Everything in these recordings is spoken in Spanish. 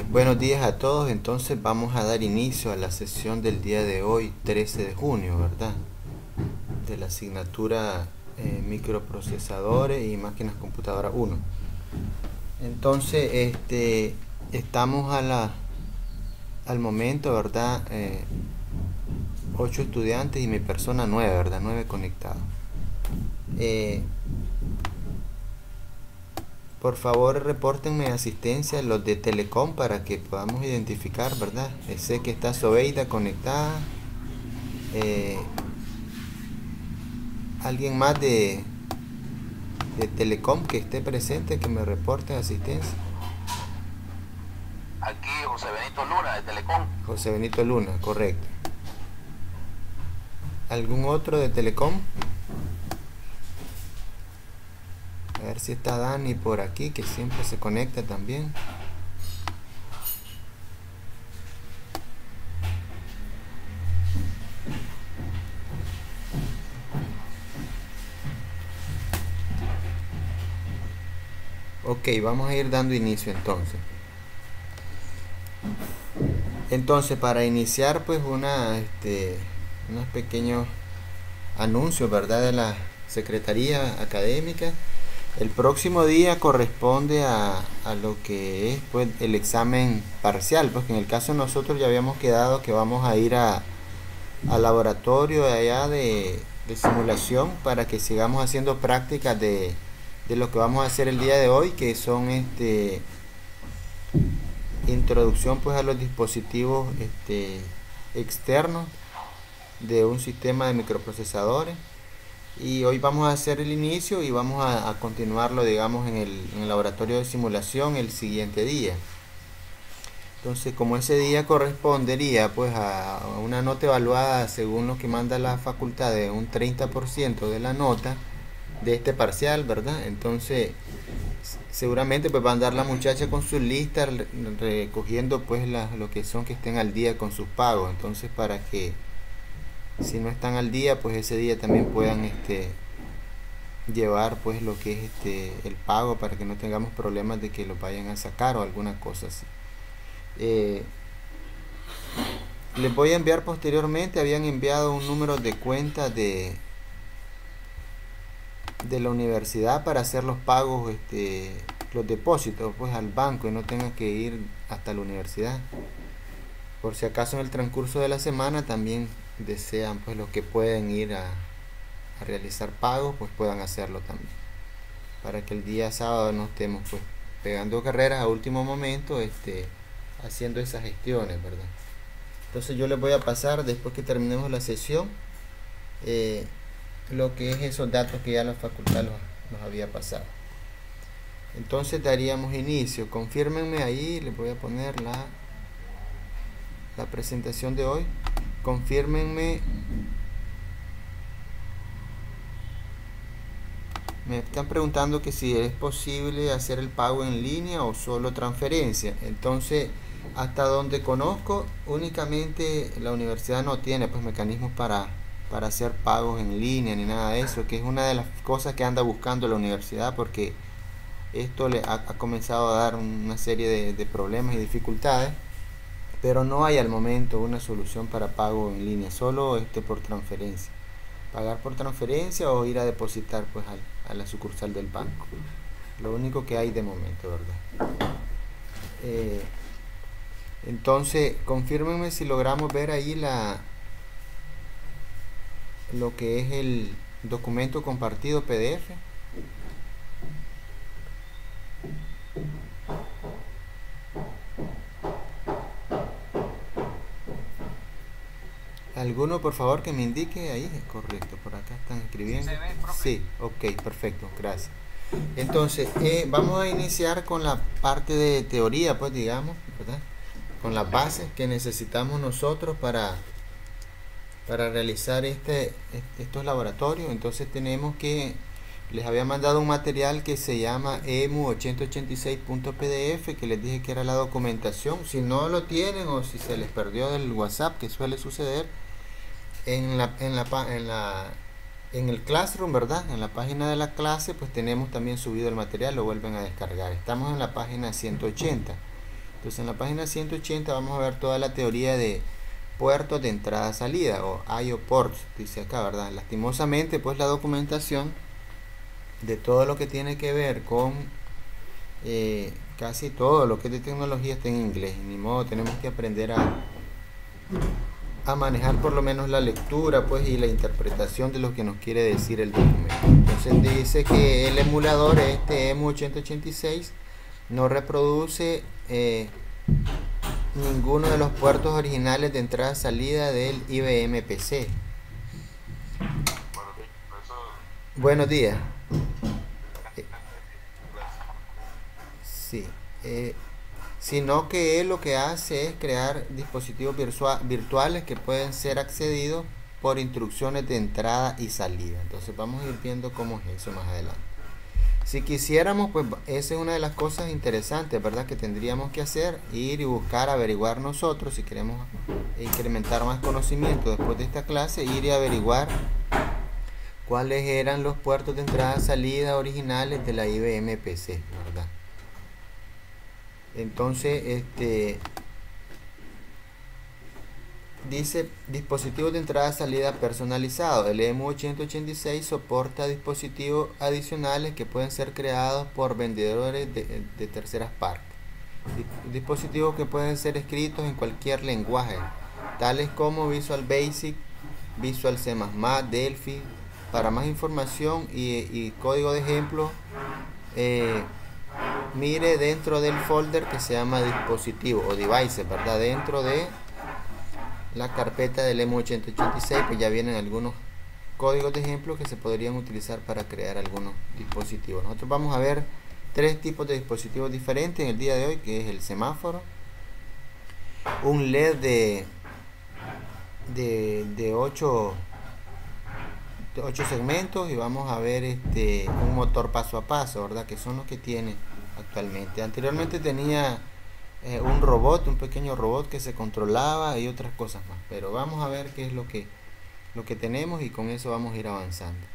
Buenos días a todos. Entonces vamos a dar inicio a la sesión del día de hoy, 13 de junio, ¿verdad? De la asignatura microprocesadores y máquinas computadoras 1. Entonces, estamos al momento, ¿verdad? 8 estudiantes y mi persona 9, ¿verdad? 9 conectados. Por favor, repórtenme asistencia los de Telecom para que podamos identificar, ¿verdad? Sé que está Sobeida conectada. Alguien más de Telecom que esté presente, que me reporte asistencia. Aquí José Benito Luna de Telecom. José Benito Luna, correcto. ¿Algún otro de Telecom? A ver si está Dani por aquí, que siempre se conecta también. Ok, vamos a ir dando inicio entonces. Entonces, para iniciar, pues unos pequeños anuncios, ¿verdad? De la Secretaría Académica. El próximo día corresponde a lo que es pues el examen parcial, porque en el caso de nosotros ya habíamos quedado que vamos a ir al laboratorio de allá de simulación para que sigamos haciendo prácticas de lo que vamos a hacer el día de hoy, que son introducción pues a los dispositivos externos de un sistema de microprocesadores. Y hoy vamos a hacer el inicio y vamos a continuarlo, digamos, en el laboratorio de simulación el siguiente día. Entonces, como ese día correspondería pues a una nota evaluada según lo que manda la facultad de un 30% de la nota de este parcial, ¿verdad? Entonces, seguramente pues va a andar la muchacha con sus listas recogiendo pues lo que son que estén al día con sus pagos. Entonces, para que si no están al día, pues ese día también puedan llevar pues lo que es el pago, para que no tengamos problemas de que lo vayan a sacar o alguna cosa así. Les voy a enviar posteriormente, habían enviado un número de cuenta de la universidad para hacer los pagos, los depósitos pues al banco, y no tengan que ir hasta la universidad. Por si acaso en el transcurso de la semana también desean pues los que pueden ir a realizar pagos, pues puedan hacerlo también, para que el día sábado no estemos pues pegando carreras a último momento haciendo esas gestiones, ¿verdad? Entonces yo les voy a pasar, después que terminemos la sesión, lo que es esos datos que ya la facultad nos había pasado. Entonces daríamos inicio. Confírmenme ahí, les voy a poner la presentación de hoy. Confírmenme. Me están preguntando que si es posible hacer el pago en línea o solo transferencia. Entonces, hasta donde conozco, únicamente la universidad no tiene pues mecanismos para hacer pagos en línea ni nada de eso, que es una de las cosas que anda buscando la universidad, porque esto le ha comenzado a dar una serie de problemas y dificultades, pero no hay al momento una solución para pago en línea, solo por transferencia. Pagar por transferencia o ir a depositar pues a la sucursal del banco. Lo único que hay de momento, ¿verdad? Entonces, confírmenme si logramos ver ahí lo que es el documento compartido PDF. ¿Alguno, por favor, que me indique ahí? Es correcto, por acá están escribiendo. ¿Sí se ve, profe? Sí, ok, perfecto, gracias. Entonces, vamos a iniciar con la parte de teoría, pues digamos, ¿verdad? Con las bases que necesitamos nosotros para realizar estos laboratorios. Entonces tenemos que, les había mandado un material que se llama emu8086.pdf, que les dije que era la documentación. Si no lo tienen o si se les perdió del WhatsApp, que suele suceder, en el Classroom, ¿verdad? En la página de la clase, pues tenemos también subido el material, lo vuelven a descargar. Estamos en la página 180. Entonces en la página 180 vamos a ver toda la teoría de puertos de entrada-salida o I/O ports, dice acá, ¿verdad? Lastimosamente, pues la documentación de todo lo que tiene que ver con casi todo lo que es de tecnología está en inglés. Ni modo, tenemos que aprender a manejar por lo menos la lectura, pues, y la interpretación de lo que nos quiere decir el documento. Entonces dice que el emulador este EMU8086 no reproduce ninguno de los puertos originales de entrada-salida del IBM PC. Buenos días. Sí. Sino que él lo que hace es crear dispositivos virtuales que pueden ser accedidos por instrucciones de entrada y salida. Entonces vamos a ir viendo cómo es eso más adelante. Si quisiéramos, pues esa es una de las cosas interesantes, ¿verdad? Que tendríamos que hacer, ir y buscar, averiguar nosotros, si queremos incrementar más conocimiento después de esta clase, ir y averiguar cuáles eran los puertos de entrada y salida originales de la IBM PC, ¿verdad? Entonces, dice dispositivos de entrada y salida personalizados. El EMU8086 soporta dispositivos adicionales que pueden ser creados por vendedores de terceras partes. Dispositivos que pueden ser escritos en cualquier lenguaje, tales como Visual Basic, Visual C++, Delphi. Para más información y código de ejemplo, mire dentro del folder que se llama dispositivo o devices, ¿verdad? Dentro de la carpeta del EMU8086 pues ya vienen algunos códigos de ejemplo que se podrían utilizar para crear algunos dispositivos. Nosotros vamos a ver tres tipos de dispositivos diferentes en el día de hoy, que es el semáforo, un LED de 8 segmentos, y vamos a ver un motor paso a paso, ¿verdad? Que son los que tiene actualmente. Anteriormente tenía un robot, un pequeño robot que se controlaba y otras cosas más, pero vamos a ver qué es lo que tenemos, y con eso vamos a ir avanzando.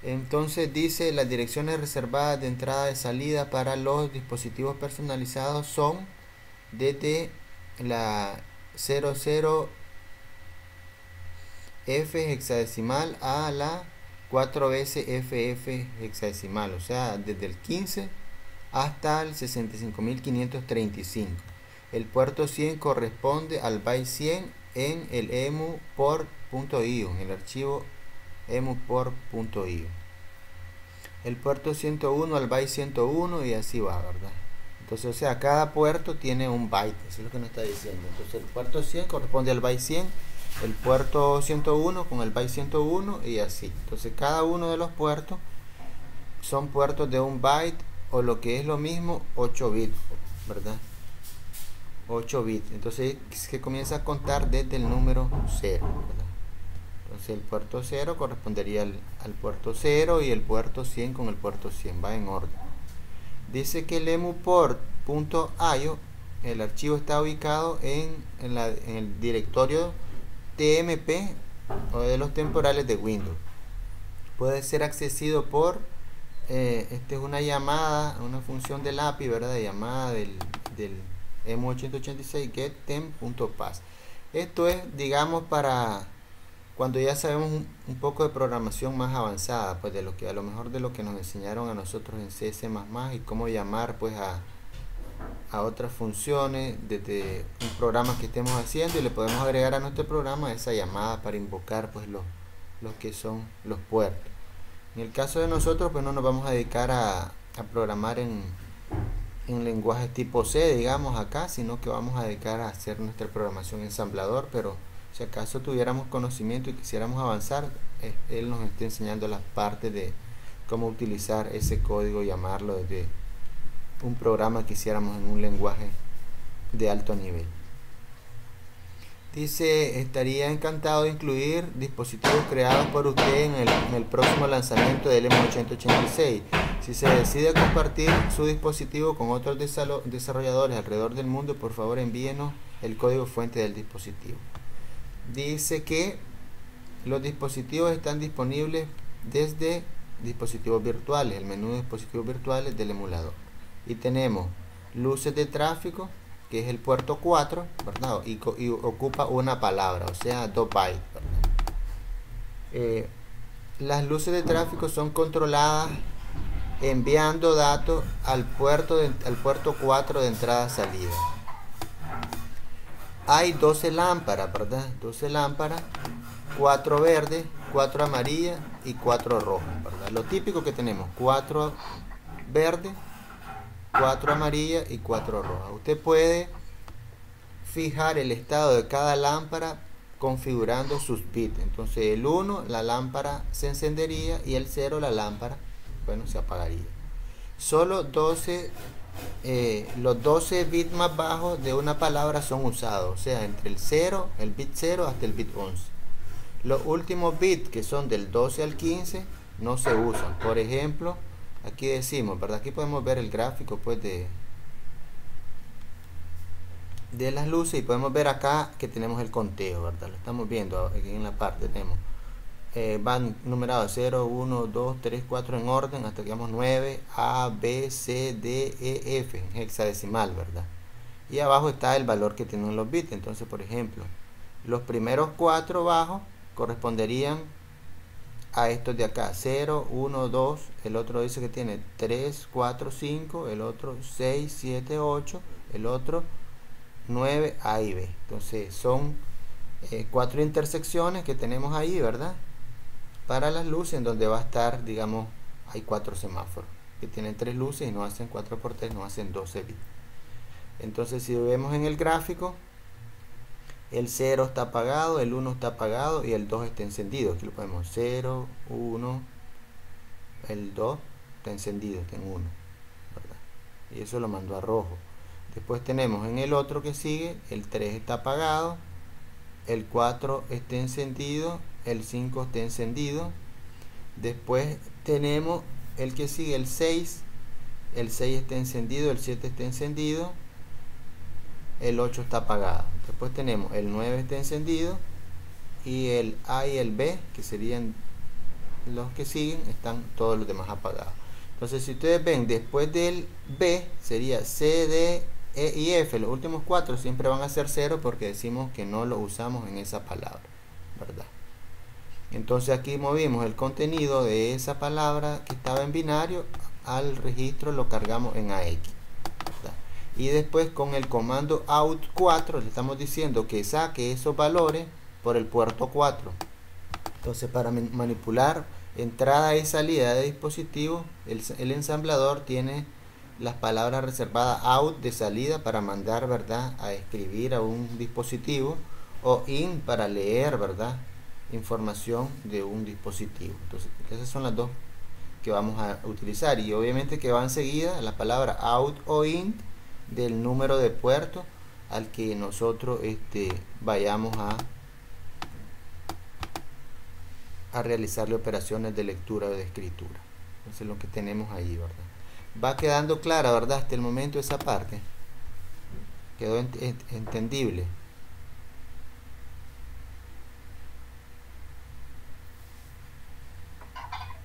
Entonces dice: las direcciones reservadas de entrada y salida para los dispositivos personalizados son desde la 00F hexadecimal a la 4 veces FF hexadecimal, o sea, desde el 15 hasta el 65535. El puerto 100 corresponde al byte 100 en el emuport.io, en el archivo emuport.io. El puerto 101 al byte 101, y así va, ¿verdad? Entonces, o sea, cada puerto tiene un byte, eso es lo que nos está diciendo. Entonces el puerto 100 corresponde al byte 100, el puerto 101 con el byte 101, y así. Entonces cada uno de los puertos son puertos de un byte, o lo que es lo mismo, 8 bits, ¿verdad? 8 bits. Entonces se comienza a contar desde el número 0, ¿verdad? Entonces el puerto 0 correspondería al puerto 0, y el puerto 100 con el puerto 100, va en orden. Dice que el emuport.io, el archivo está ubicado en el directorio TMP o de los temporales de Windows. Puede ser accesido por es una llamada, una función del API, ¿verdad? De llamada del EMU8086 getTemp.pass. Esto es, digamos, para cuando ya sabemos un poco de programación más avanzada, pues de lo que a lo mejor de lo que nos enseñaron a nosotros en C++, y cómo llamar pues a otras funciones desde un programa que estemos haciendo, y le podemos agregar a nuestro programa esa llamada para invocar pues los que son los puertos. En el caso de nosotros, pues no nos vamos a dedicar a programar en lenguajes tipo C, digamos acá, sino que vamos a dedicar a hacer nuestra programación en ensamblador. Pero si acaso tuviéramos conocimiento y quisiéramos avanzar, él nos está enseñando las partes de cómo utilizar ese código, llamarlo desde un programa que hiciéramos en un lenguaje de alto nivel. Dice: estaría encantado de incluir dispositivos creados por usted en el próximo lanzamiento del EMU8086. Si se decide a compartir su dispositivo con otros desarrolladores alrededor del mundo, por favor envíenos el código fuente del dispositivo. Dice que los dispositivos están disponibles desde dispositivos virtuales, el menú de dispositivos virtuales del emulador. Y tenemos luces de tráfico, que es el puerto 4, ¿verdad? Y ocupa una palabra, o sea, 2 bytes, ¿verdad? Las luces de tráfico son controladas enviando datos al puerto 4 de entrada-salida. Hay 12 lámparas, ¿verdad? 12 lámparas, 4 verdes, 4 amarillas y 4 rojas, ¿verdad? Lo típico que tenemos, 4 verdes, 4 amarillas y 4 rojas. Usted puede fijar el estado de cada lámpara configurando sus bits. Entonces el 1 la lámpara se encendería y el 0 la lámpara, bueno, se apagaría. Solo 12 los 12 bits más bajos de una palabra son usados, o sea, entre el bit 0 hasta el bit 11. Los últimos bits, que son del 12 al 15, no se usan. Por ejemplo, aquí decimos, ¿verdad? Aquí podemos ver el gráfico pues de las luces y podemos ver acá que tenemos el conteo, ¿verdad? Lo estamos viendo aquí en la parte, tenemos van numerados 0, 1, 2, 3, 4 en orden hasta que llegamos 9, A, B, C, D, E, F en hexadecimal, ¿verdad? Y abajo está el valor que tienen los bits. Entonces, por ejemplo, los primeros 4 bajos corresponderían a estos de acá, 0, 1, 2, el otro dice que tiene 3, 4, 5, el otro 6, 7, 8, el otro 9, A y B. Entonces son 4 intersecciones que tenemos ahí, ¿verdad? Para las luces, en donde va a estar, digamos, hay 4 semáforos que tienen 3 luces y nos hacen 4 por 3, nos hacen 12 bits. Entonces, si vemos en el gráfico, el 0 está apagado, el 1 está apagado y el 2 está encendido. Aquí lo podemos 0, 1, el 2 está encendido, está en 1, ¿verdad? Y eso lo mandó a rojo. Después tenemos en el otro que sigue, el 3 está apagado, el 4 está encendido, el 5 está encendido. Después tenemos el que sigue, el 6 está encendido, el 7 está encendido, el 8 está apagado. Después tenemos el 9 está encendido y el A y el B, que serían los que siguen, están todos los demás apagados. Entonces, si ustedes ven, después del B sería C, D, E y F. Los últimos 4 siempre van a ser 0 porque decimos que no lo usamos en esa palabra, ¿verdad? Entonces aquí movimos el contenido de esa palabra que estaba en binario al registro, lo cargamos en AX, ¿verdad? Y después con el comando out4 le estamos diciendo que saque esos valores por el puerto 4. Entonces, para manipular entrada y salida de dispositivos, el ensamblador tiene las palabras reservadas out de salida para mandar, ¿verdad?, a escribir a un dispositivo, o in para leer, ¿verdad?, información de un dispositivo. Entonces, esas son las dos que vamos a utilizar, y obviamente que van seguidas la palabra out o in del número de puerto al que nosotros vayamos a realizarle operaciones de lectura o de escritura. Entonces, lo que tenemos ahí, ¿verdad? Va quedando clara, ¿verdad?, hasta el momento esa parte. Quedó entendible.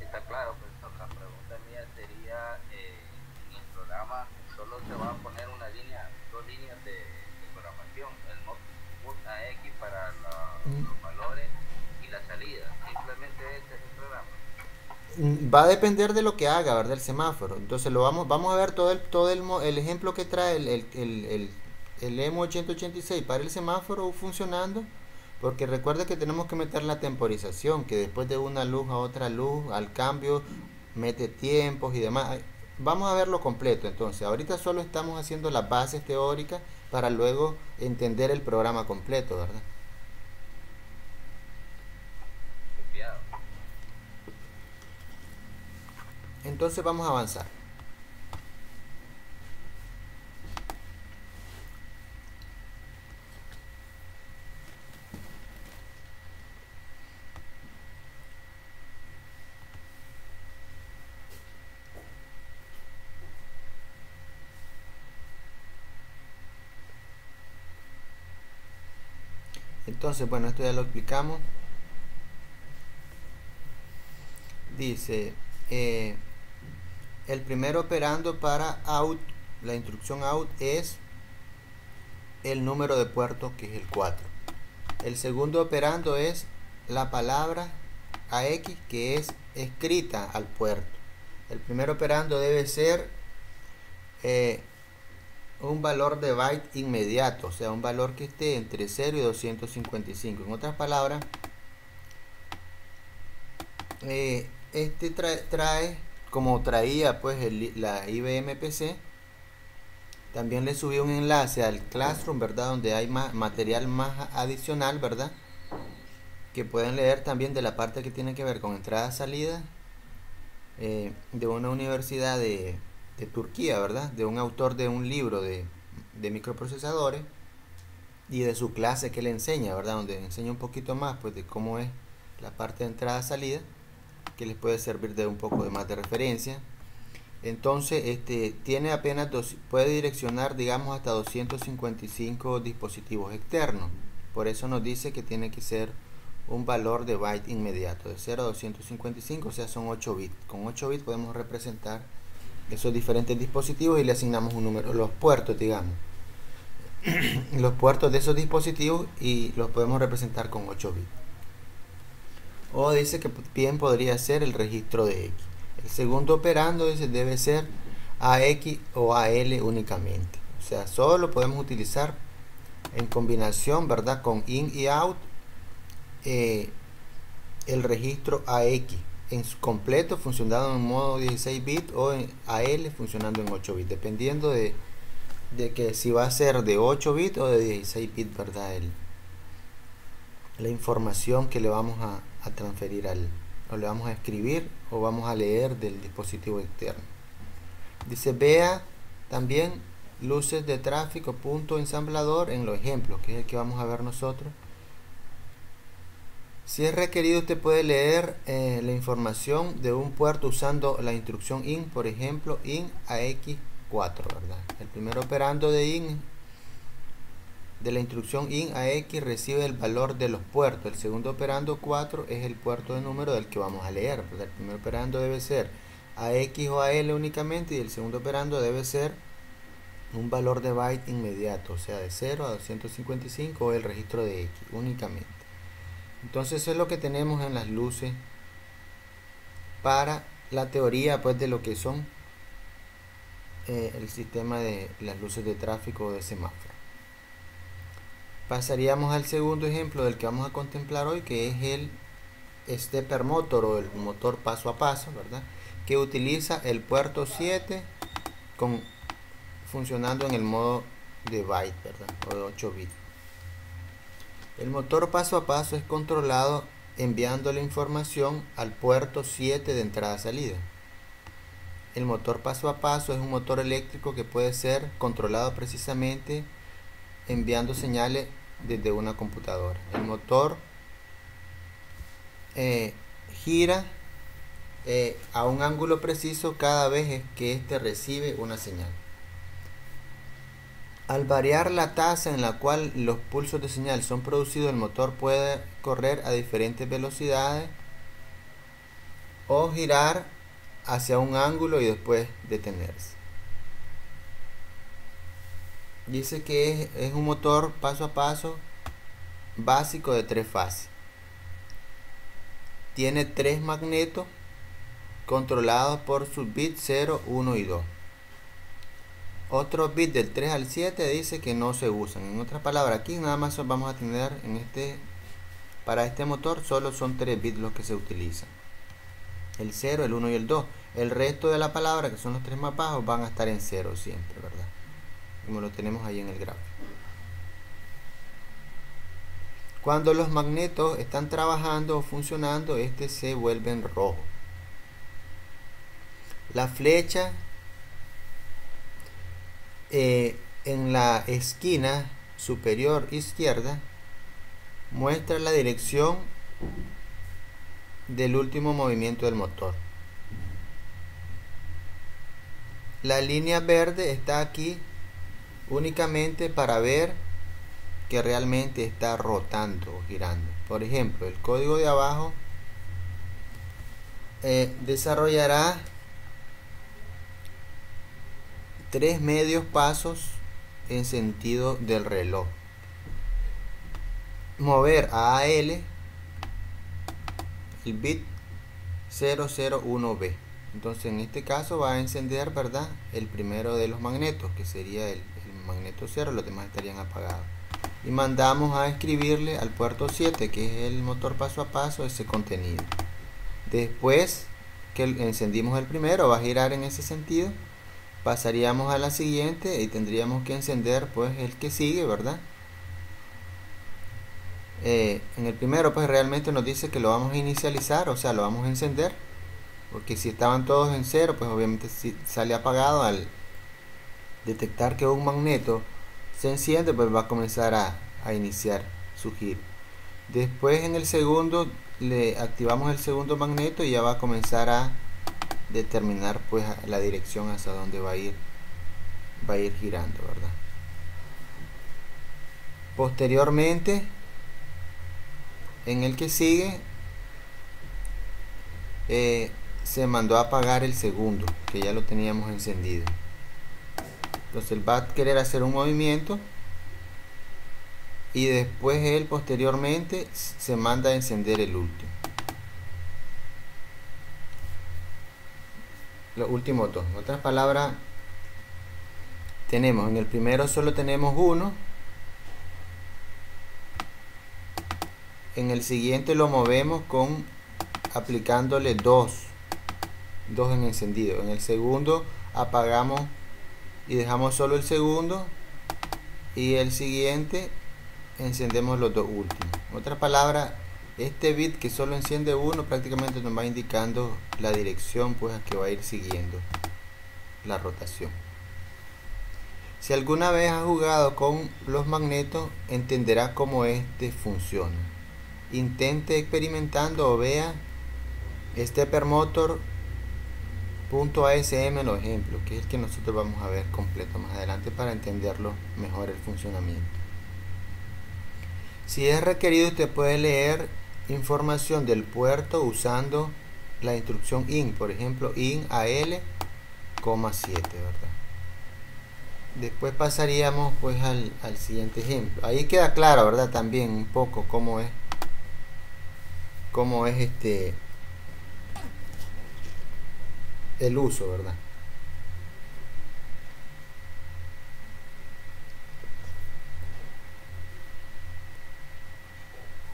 Está claro, pues la pregunta mía sería, en el programa solo se va a poner una línea, 2 líneas de programación, el mod AX para los valores y la salida. Simplemente este es el programa. Va a depender de lo que haga, ¿verdad?, el semáforo. Entonces vamos a ver el ejemplo que trae el EMU 886 para el semáforo funcionando, porque recuerda que tenemos que meter la temporización, que después de una luz a otra luz, al cambio, mete tiempos y demás. Vamos a verlo completo. Entonces, ahorita solo estamos haciendo las bases teóricas para luego entender el programa completo, ¿verdad? Entonces vamos a avanzar. Entonces, bueno, esto ya lo explicamos. Dice, el primer operando para out, la instrucción out es el número de puerto, que es el 4. El segundo operando es la palabra AX, que es escrita al puerto. El primer operando debe ser un valor de byte inmediato, o sea, un valor que esté entre 0 y 255. En otras palabras, este trae como traía pues la IBM PC. También le subí un enlace al Classroom, ¿verdad? Donde hay más material más adicional, ¿verdad? Que pueden leer también de la parte que tiene que ver con entrada-salida de una universidad de Turquía, ¿verdad? De un autor de un libro de microprocesadores y de su clase que le enseña, ¿verdad? Donde enseña un poquito más pues de cómo es la parte de entrada-salida, que les puede servir de un poco de más de referencia. Entonces, tiene apenas puede direccionar, digamos, hasta 255 dispositivos externos. Por eso nos dice que tiene que ser un valor de byte inmediato, de 0 a 255, o sea, son 8 bits. Con 8 bits podemos representar esos diferentes dispositivos y le asignamos un número, los puertos, digamos. Los puertos de esos dispositivos y los podemos representar con 8 bits. O dice que bien podría ser el registro de X. El segundo operando debe ser AX o AL únicamente. O sea, solo podemos utilizar en combinación, ¿verdad? Con IN y OUT el registro AX en su completo funcionando en modo 16 bits o en AL funcionando en 8 bits, dependiendo de que si va a ser de 8 bits o de 16 bits, ¿verdad? La información que le vamos a transferir o le vamos a escribir o vamos a leer del dispositivo externo. Dice, vea también luces de tráfico punto ensamblador en los ejemplos, que es el que vamos a ver nosotros. Si es requerido, usted puede leer la información de un puerto usando la instrucción IN, por ejemplo, IN AX4, ¿verdad? El primer operando de IN, de la instrucción IN AX, recibe el valor de los puertos. El segundo operando 4 es el puerto de número del que vamos a leer, ¿verdad? El primer operando debe ser AX o AL únicamente y el segundo operando debe ser un valor de byte inmediato, o sea, de 0 a 255 o el registro de X únicamente. Entonces eso es lo que tenemos en las luces para la teoría pues de lo que son el sistema de las luces de tráfico o de semáforo. Pasaríamos al segundo ejemplo del que vamos a contemplar hoy, que es el stepper motor o el motor paso a paso, ¿verdad? Que utiliza el puerto 7 funcionando en el modo de byte, ¿verdad? O de 8 bits. El motor paso a paso es controlado enviando la información al puerto 7 de entrada-salida. El motor paso a paso es un motor eléctrico que puede ser controlado precisamente enviando señales desde una computadora. El motor gira a un ángulo preciso cada vez que éste recibe una señal. Al variar la tasa en la cual los pulsos de señal son producidos, el motor puede correr a diferentes velocidades o girar hacia un ángulo y después detenerse. Dice que es un motor paso a paso básico de 3 fases. Tiene 3 magnetos controlados por sus bits 0, 1 y 2. Otros bits del 3 al 7 dice que no se usan. En otras palabras, aquí nada más vamos a tener para este motor solo son 3 bits los que se utilizan. El 0, el 1 y el 2. El resto de la palabra, que son los 3 más bajos, van a estar en 0 siempre, ¿verdad? Como lo tenemos ahí en el gráfico. Cuando los magnetos están trabajando o funcionando, se vuelven rojos. La flecha en la esquina superior izquierda muestra la dirección del último movimiento del motor. La línea verde está aquí únicamente para ver que realmente está rotando o girando. Por ejemplo, el código de abajo desarrollará 3 medios pasos en sentido del reloj. Mover a AL el bit 001B. Entonces en este caso va a encender, ¿verdad?, el primero de los magnetos, que sería el magneto 0, los demás estarían apagados. Y mandamos a escribirle al puerto 7, que es el motor paso a paso, ese contenido. Después que encendimos el primero, va a girar en ese sentido, pasaríamos a la siguiente y tendríamos que encender pues el que sigue, ¿verdad? En el primero pues realmente nos dice que lo vamos a inicializar, o sea, lo vamos a encender, porque si estaban todos en cero, pues obviamente si sale apagado. Al detectar que un magneto se enciende, pues va a comenzar a iniciar su giro. Después en el segundo le activamos el segundo magneto y ya va a comenzar a determinar pues la dirección hacia donde va a ir girando, ¿verdad? Posteriormente, en el que sigue, se mandó a apagar el segundo, que ya lo teníamos encendido. Entonces él va a querer hacer un movimiento y después él posteriormente se manda a encender el último. Los últimos dos. En otras palabras, tenemos en el primero solo tenemos uno, en el siguiente lo movemos con aplicándole dos en encendido. En el segundo apagamos y dejamos solo el segundo, y el siguiente encendemos los dos últimos. En otras palabras, este bit que solo enciende uno prácticamente nos va indicando la dirección pues a que va a ir siguiendo la rotación. Si alguna vez ha jugado con los magnetos, entenderá cómo este funciona. Intente experimentando o vea steppermotor.asm los ejemplos, que es el que nosotros vamos a ver completo más adelante para entenderlo mejor el funcionamiento. Si es requerido, usted puede leer información del puerto usando la instrucción IN, por ejemplo IN AL, 7, ¿verdad? Después pasaríamos pues al siguiente ejemplo. Ahí queda claro, ¿verdad? También un poco cómo es el uso, ¿verdad?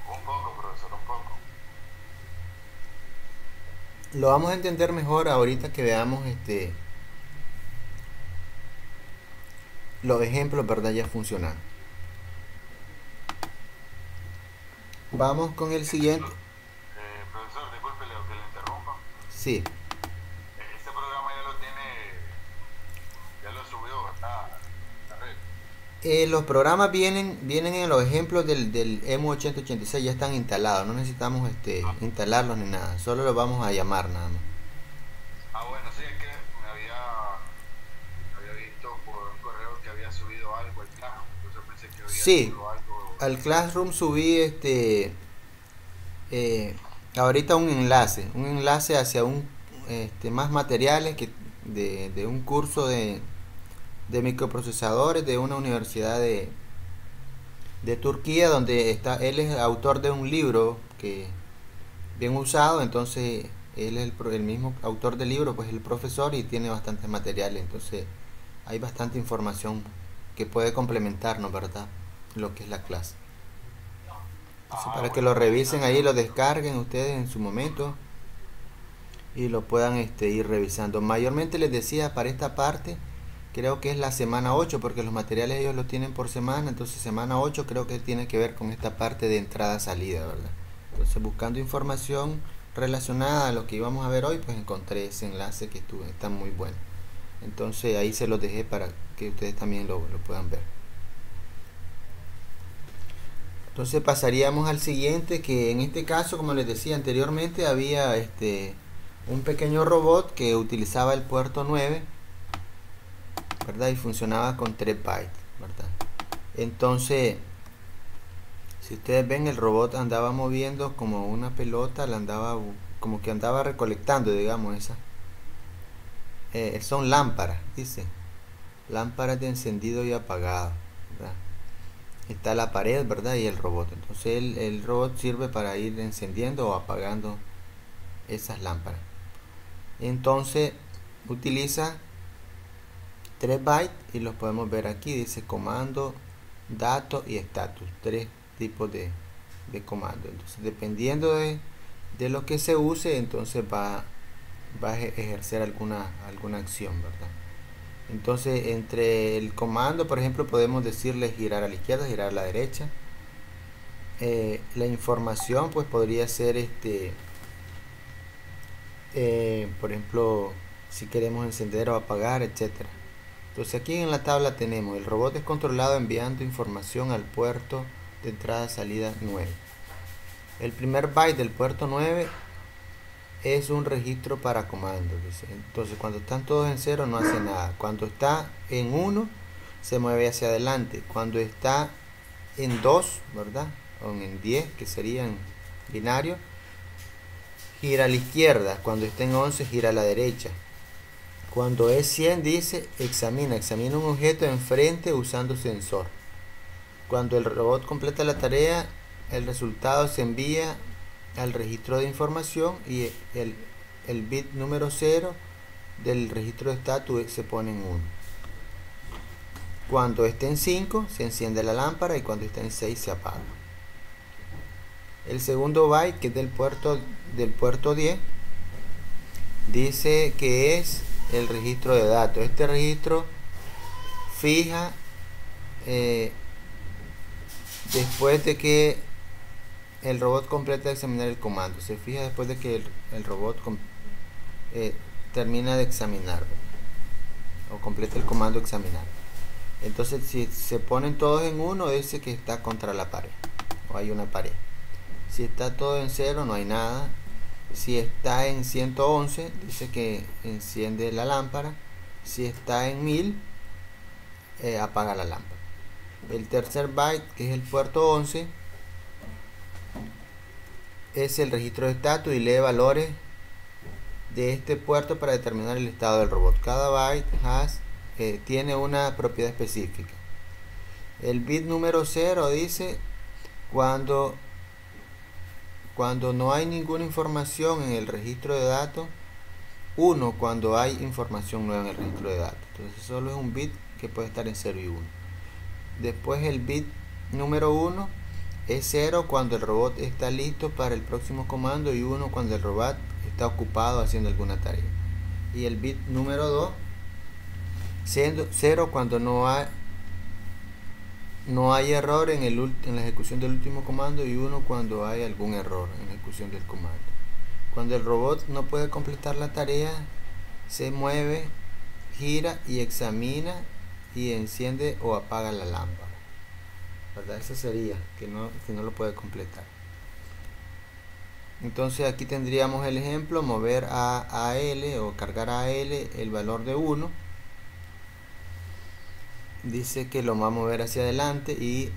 Un poco, profesor, un poco. Lo vamos a entender mejor ahorita que veamos los ejemplos, ¿verdad? Ya funcionando. Vamos con el siguiente. Profesor, disculpe que le interrumpa. Sí. Este programa ya lo tiene, ya lo subió, ¿verdad? La red. Los programas vienen en los ejemplos del EMU 8086, ya están instalados, no necesitamos instalarlos ni nada, solo los vamos a llamar nada más. Bueno, sí, es que me había visto por un correo que había subido algo al Classroom, entonces pensé que había subido algo. Al Classroom subí ahorita un enlace hacia más materiales de un curso de microprocesadores de una universidad de Turquía, donde él es autor de un libro que bien usado. Entonces él es el mismo autor del libro, pues el profesor, y tiene bastantes materiales, entonces hay bastante información que puede complementarnos, ¿verdad?, lo que es la clase. Entonces, para que lo revisen ahí, lo descarguen ustedes en su momento y lo puedan ir revisando. Mayormente les decía, para esta parte creo que es la semana 8, porque los materiales ellos los tienen por semana. Entonces semana 8 creo que tiene que ver con esta parte de entrada-salida, ¿verdad? Entonces, buscando información relacionada a lo que íbamos a ver hoy, pues encontré ese enlace que está muy bueno. Entonces ahí se los dejé para que ustedes también lo puedan ver. Entonces pasaríamos al siguiente, que en este caso, como les decía anteriormente, había un pequeño robot que utilizaba el puerto 9, ¿verdad? Y funcionaba con 3 bytes, ¿verdad? Entonces, si ustedes ven, el robot andaba moviendo como una pelota, como que andaba recolectando, digamos, son lámparas, dice. lámparas de encendido y apagado, ¿verdad? Está la pared, ¿verdad? Y el robot. Entonces el robot sirve para ir encendiendo o apagando esas lámparas. Entonces utiliza 3 bytes y los podemos ver aquí. Dice comando, datos y status. 3 tipos de comando. Entonces dependiendo de lo que se use, entonces va a ejercer alguna acción, ¿verdad? Entonces entre el comando, por ejemplo, podemos decirle girar a la izquierda, girar a la derecha. La información pues podría ser por ejemplo, si queremos encender o apagar, etcétera. Entonces aquí en la tabla tenemos: el robot es controlado enviando información al puerto de entrada salida 9. El primer byte del puerto 9 es un registro para comandos, dice. Entonces cuando están todos en 0 no hace nada. Cuando está en 1 se mueve hacia adelante. Cuando está en 2, ¿verdad? O en 10, que serían binarios, gira a la izquierda. Cuando está en 11 gira a la derecha. Cuando es 100 dice examina un objeto enfrente usando sensor. Cuando el robot completa la tarea, el resultado se envía al registro de información y el bit número 0 del registro de estatus se pone en 1. Cuando esté en 5 se enciende la lámpara y cuando esté en 6 se apaga. El segundo byte, que es del puerto 10, dice que es el registro de datos. Este registro fija después de que el robot completa de examinar el comando. Se fija después de que el robot termina de examinar o completa el comando examinar. Entonces si se ponen todos en 1 dice que está contra la pared o hay una pared. Si está todo en 0 no hay nada. Si está en 111 dice que enciende la lámpara. Si está en 1000 apaga la lámpara. El tercer byte, que es el puerto 11, es el registro de estatus y lee valores de este puerto para determinar el estado del robot. Cada byte tiene una propiedad específica. El bit número 0 dice cuando no hay ninguna información en el registro de datos. 1 cuando hay información nueva en el registro de datos. Entonces solo es un bit que puede estar en 0 y 1. Después el bit número 1 es 0 cuando el robot está listo para el próximo comando y 1 cuando el robot está ocupado haciendo alguna tarea. Y el bit número 2 siendo 0 cuando no hay error en la ejecución del último comando y 1 cuando hay algún error en la ejecución del comando. Cuando el robot no puede completar la tarea, se mueve, gira y examina y enciende o apaga la lámpara, ¿verdad? Eso sería que no lo puede completar. Entonces aquí tendríamos el ejemplo: mover a AL o cargar a AL el valor de 1. Dice que lo va a mover hacia adelante y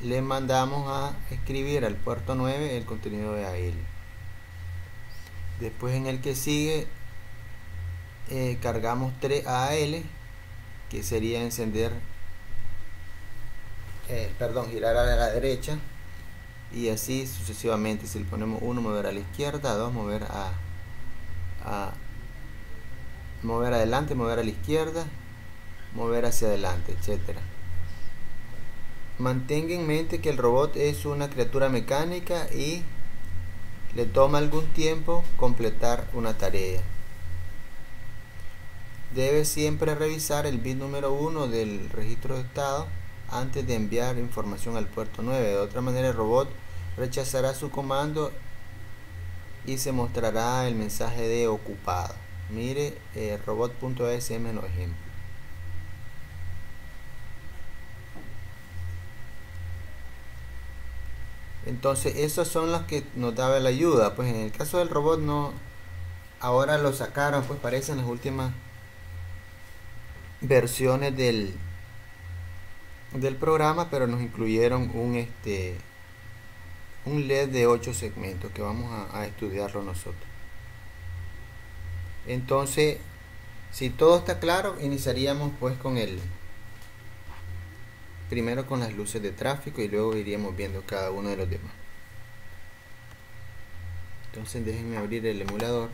le mandamos a escribir al puerto 9 el contenido de AL. Después en el que sigue cargamos 3 AL, que sería girar a la derecha, y así sucesivamente. Si le ponemos 1, mover a la izquierda; 2, mover adelante, mover a la izquierda, mover hacia adelante, etcétera. Mantenga en mente que el robot es una criatura mecánica y le toma algún tiempo completar una tarea. Debe siempre revisar el bit número 1 del registro de estado antes de enviar información al puerto 9. De otra manera el robot rechazará su comando y se mostrará el mensaje de ocupado. Mire robot.asm en los ejemplos. Entonces esos son los que nos daba la ayuda. Pues en el caso del robot no, ahora lo sacaron, pues parece en las últimas versiones del programa, pero nos incluyeron un LED de 8 segmentos que vamos a estudiarlo nosotros. Entonces Si todo está claro, iniciaríamos pues primero con las luces de tráfico y luego iríamos viendo cada uno de los demás. Entonces déjenme abrir el emulador.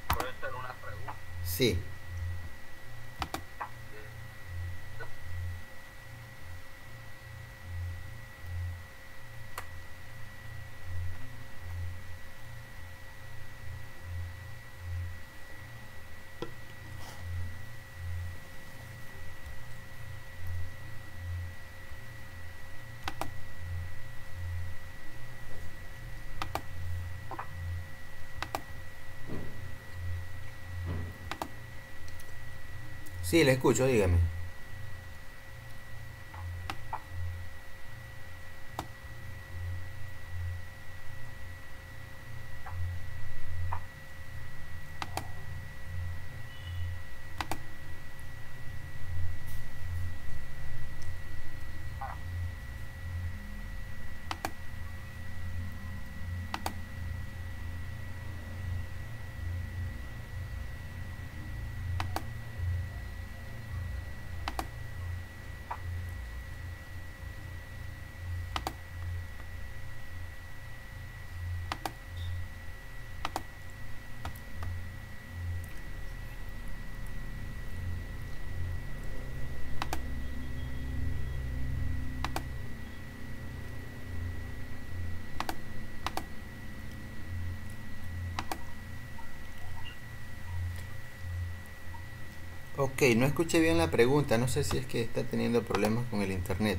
¿Puedo hacer una pregunta? Sí. Sí, le escucho, dígame. Ok, no escuché bien la pregunta. No sé si es que está teniendo problemas con el internet.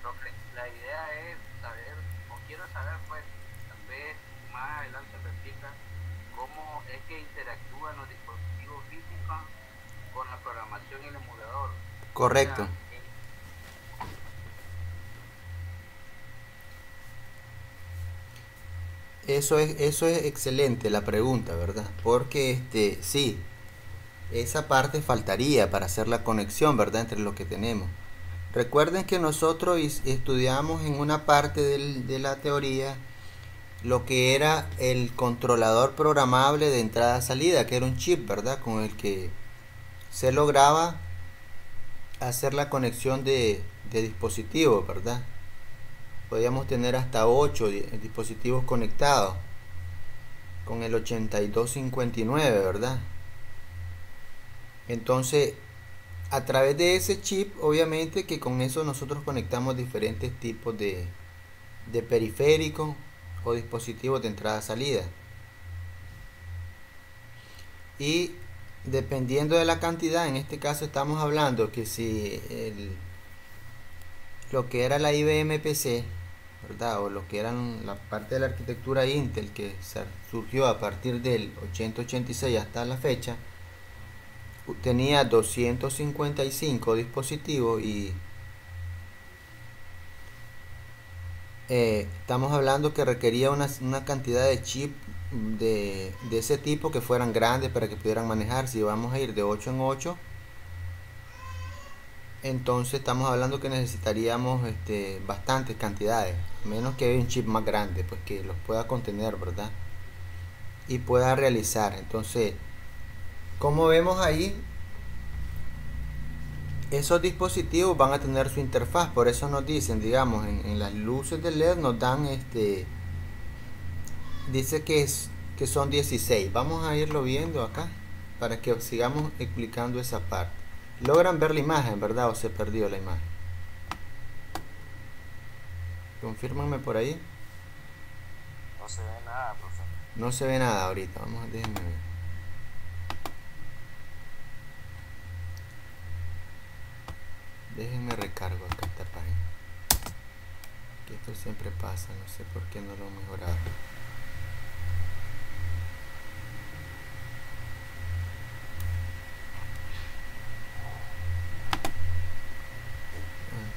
Profe, la idea es saber, o quiero saber, pues, tal vez más adelante me explica cómo es que interactúan los dispositivos físicos con la programación y el emulador. O Correcto. sea, Eso es excelente la pregunta, ¿verdad? Porque sí, esa parte faltaría para hacer la conexión, ¿verdad? Entre lo que tenemos. Recuerden que nosotros estudiamos en una parte de la teoría lo que era el controlador programable de entrada-salida, que era un chip, ¿verdad? Con el que se lograba hacer la conexión de dispositivos, ¿verdad? Podíamos tener hasta 8 dispositivos conectados con el 8259, ¿verdad? Entonces, a través de ese chip, obviamente que con eso nosotros conectamos diferentes tipos de periféricos o dispositivos de entrada-salida. Y dependiendo de la cantidad, en este caso estamos hablando que si lo que era la IBM PC, ¿verdad? O lo que eran la parte de la arquitectura Intel que surgió a partir del 8086 hasta la fecha, tenía 255 dispositivos y estamos hablando que requería una cantidad de chip de ese tipo que fueran grandes para que pudieran manejar. Si vamos a ir de 8 en 8, entonces estamos hablando que necesitaríamos bastantes cantidades, menos que un chip más grande, pues que los pueda contener, ¿verdad? Y pueda realizar. Entonces, como vemos ahí, esos dispositivos van a tener su interfaz, por eso nos dicen, digamos, en las luces de LED nos dan dice que son 16. Vamos a irlo viendo acá para que sigamos explicando esa parte. Logran ver la imagen, ¿verdad? O se perdió la imagen. Confírmame por ahí. no se ve nada, profe. No se ve nada ahorita. Déjenme ver. Déjenme recargo acá esta página. Que esto siempre pasa, no sé por qué no lo he mejorado.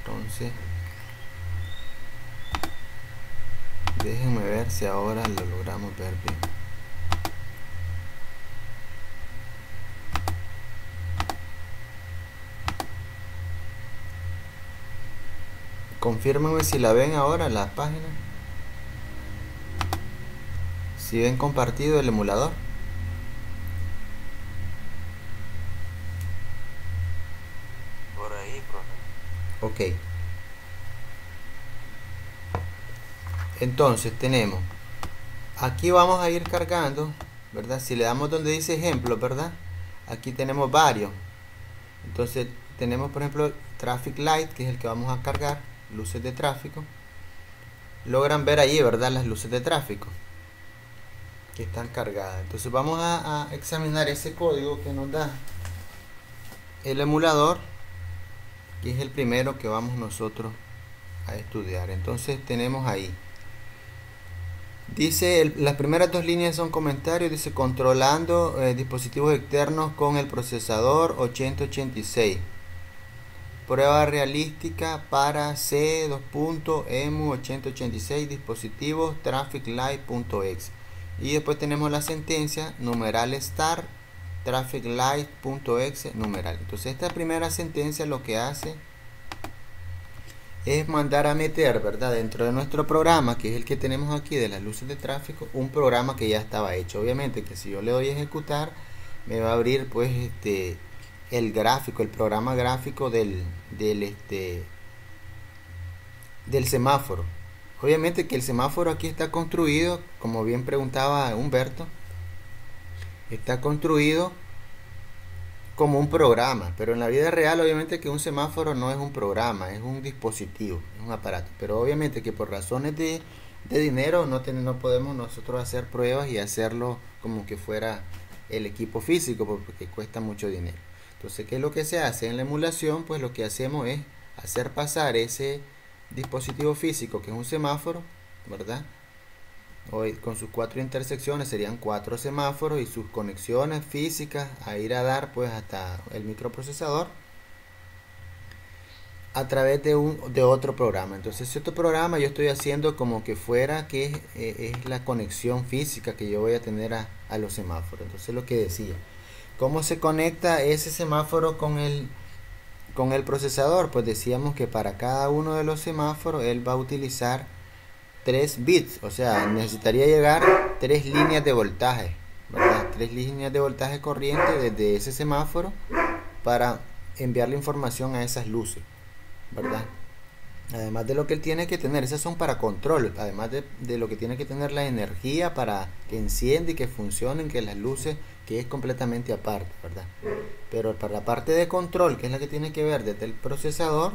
Entonces, déjenme ver si ahora lo logramos ver bien. Confírmenme si la ven ahora la página. Si ven compartido el emulador. Por ahí, profe. Ok. Entonces tenemos, aquí vamos a ir cargando, ¿verdad? Si le damos donde dice ejemplo, ¿verdad? Aquí tenemos varios. Entonces tenemos, por ejemplo, Traffic Light, que es el que vamos a cargar, luces de tráfico. Logran ver ahí, ¿verdad? Las luces de tráfico que están cargadas. Entonces vamos a examinar ese código que nos da el emulador, que es el primero que vamos nosotros a estudiar. Entonces tenemos ahí, dice, las primeras dos líneas son comentarios, dice controlando dispositivos externos con el procesador 8086. Prueba realística para C2.EMU 8086 dispositivos trafficlight.exe. Y después tenemos la sentencia numeral star trafficlight.exe numeral. Entonces esta primera sentencia lo que hace es mandar a meter, ¿verdad?, dentro de nuestro programa, que es el que tenemos aquí de las luces de tráfico, un programa que ya estaba hecho. Obviamente que si yo le doy a ejecutar, me va a abrir pues el gráfico, el programa gráfico del semáforo. Obviamente que el semáforo aquí está construido, como bien preguntaba Humberto, está construido como un programa, pero en la vida real obviamente que un semáforo no es un programa, es un dispositivo, es un aparato, pero obviamente que por razones de dinero no podemos nosotros hacer pruebas y hacerlo como que fuera el equipo físico, porque cuesta mucho dinero. Entonces, ¿qué es lo que se hace en la emulación? Pues lo que hacemos es hacer pasar ese dispositivo físico, que es un semáforo, ¿verdad?, hoy con sus 4 intersecciones serían 4 semáforos y sus conexiones físicas a ir a dar pues hasta el microprocesador a través de otro programa. Entonces este programa yo estoy haciendo como que fuera que es la conexión física que yo voy a tener a los semáforos. Entonces lo que decía, ¿cómo se conecta ese semáforo con el procesador? Pues decíamos que para cada uno de los semáforos él va a utilizar 3 bits, o sea, necesitaría llegar 3 líneas de voltaje, ¿verdad? 3 líneas de voltaje corriente desde ese semáforo para enviar la información a esas luces, ¿verdad? Además de lo que él tiene que tener, esas son para control, además de lo que tiene que tener la energía para que encienda y que funcionen, que las luces, que es completamente aparte, ¿verdad? Pero para la parte de control, que es la que tiene que ver desde el procesador,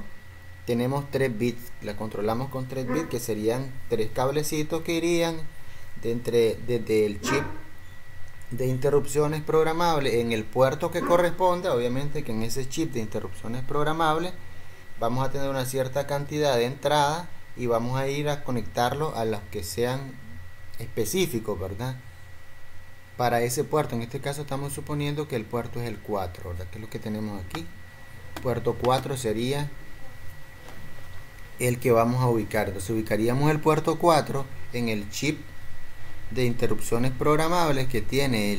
tenemos 3 bits, la controlamos con 3 bits, que serían 3 cablecitos que irían desde el chip de interrupciones programables en el puerto que corresponda. Obviamente que en ese chip de interrupciones programables vamos a tener una cierta cantidad de entradas y vamos a ir a conectarlo a los que sean específicos, ¿verdad?, para ese puerto. En este caso estamos suponiendo que el puerto es el 4, ¿verdad?, que es lo que tenemos aquí. Puerto 4 sería el que vamos a ubicar. Entonces ubicaríamos el puerto 4 en el chip de interrupciones programables que tiene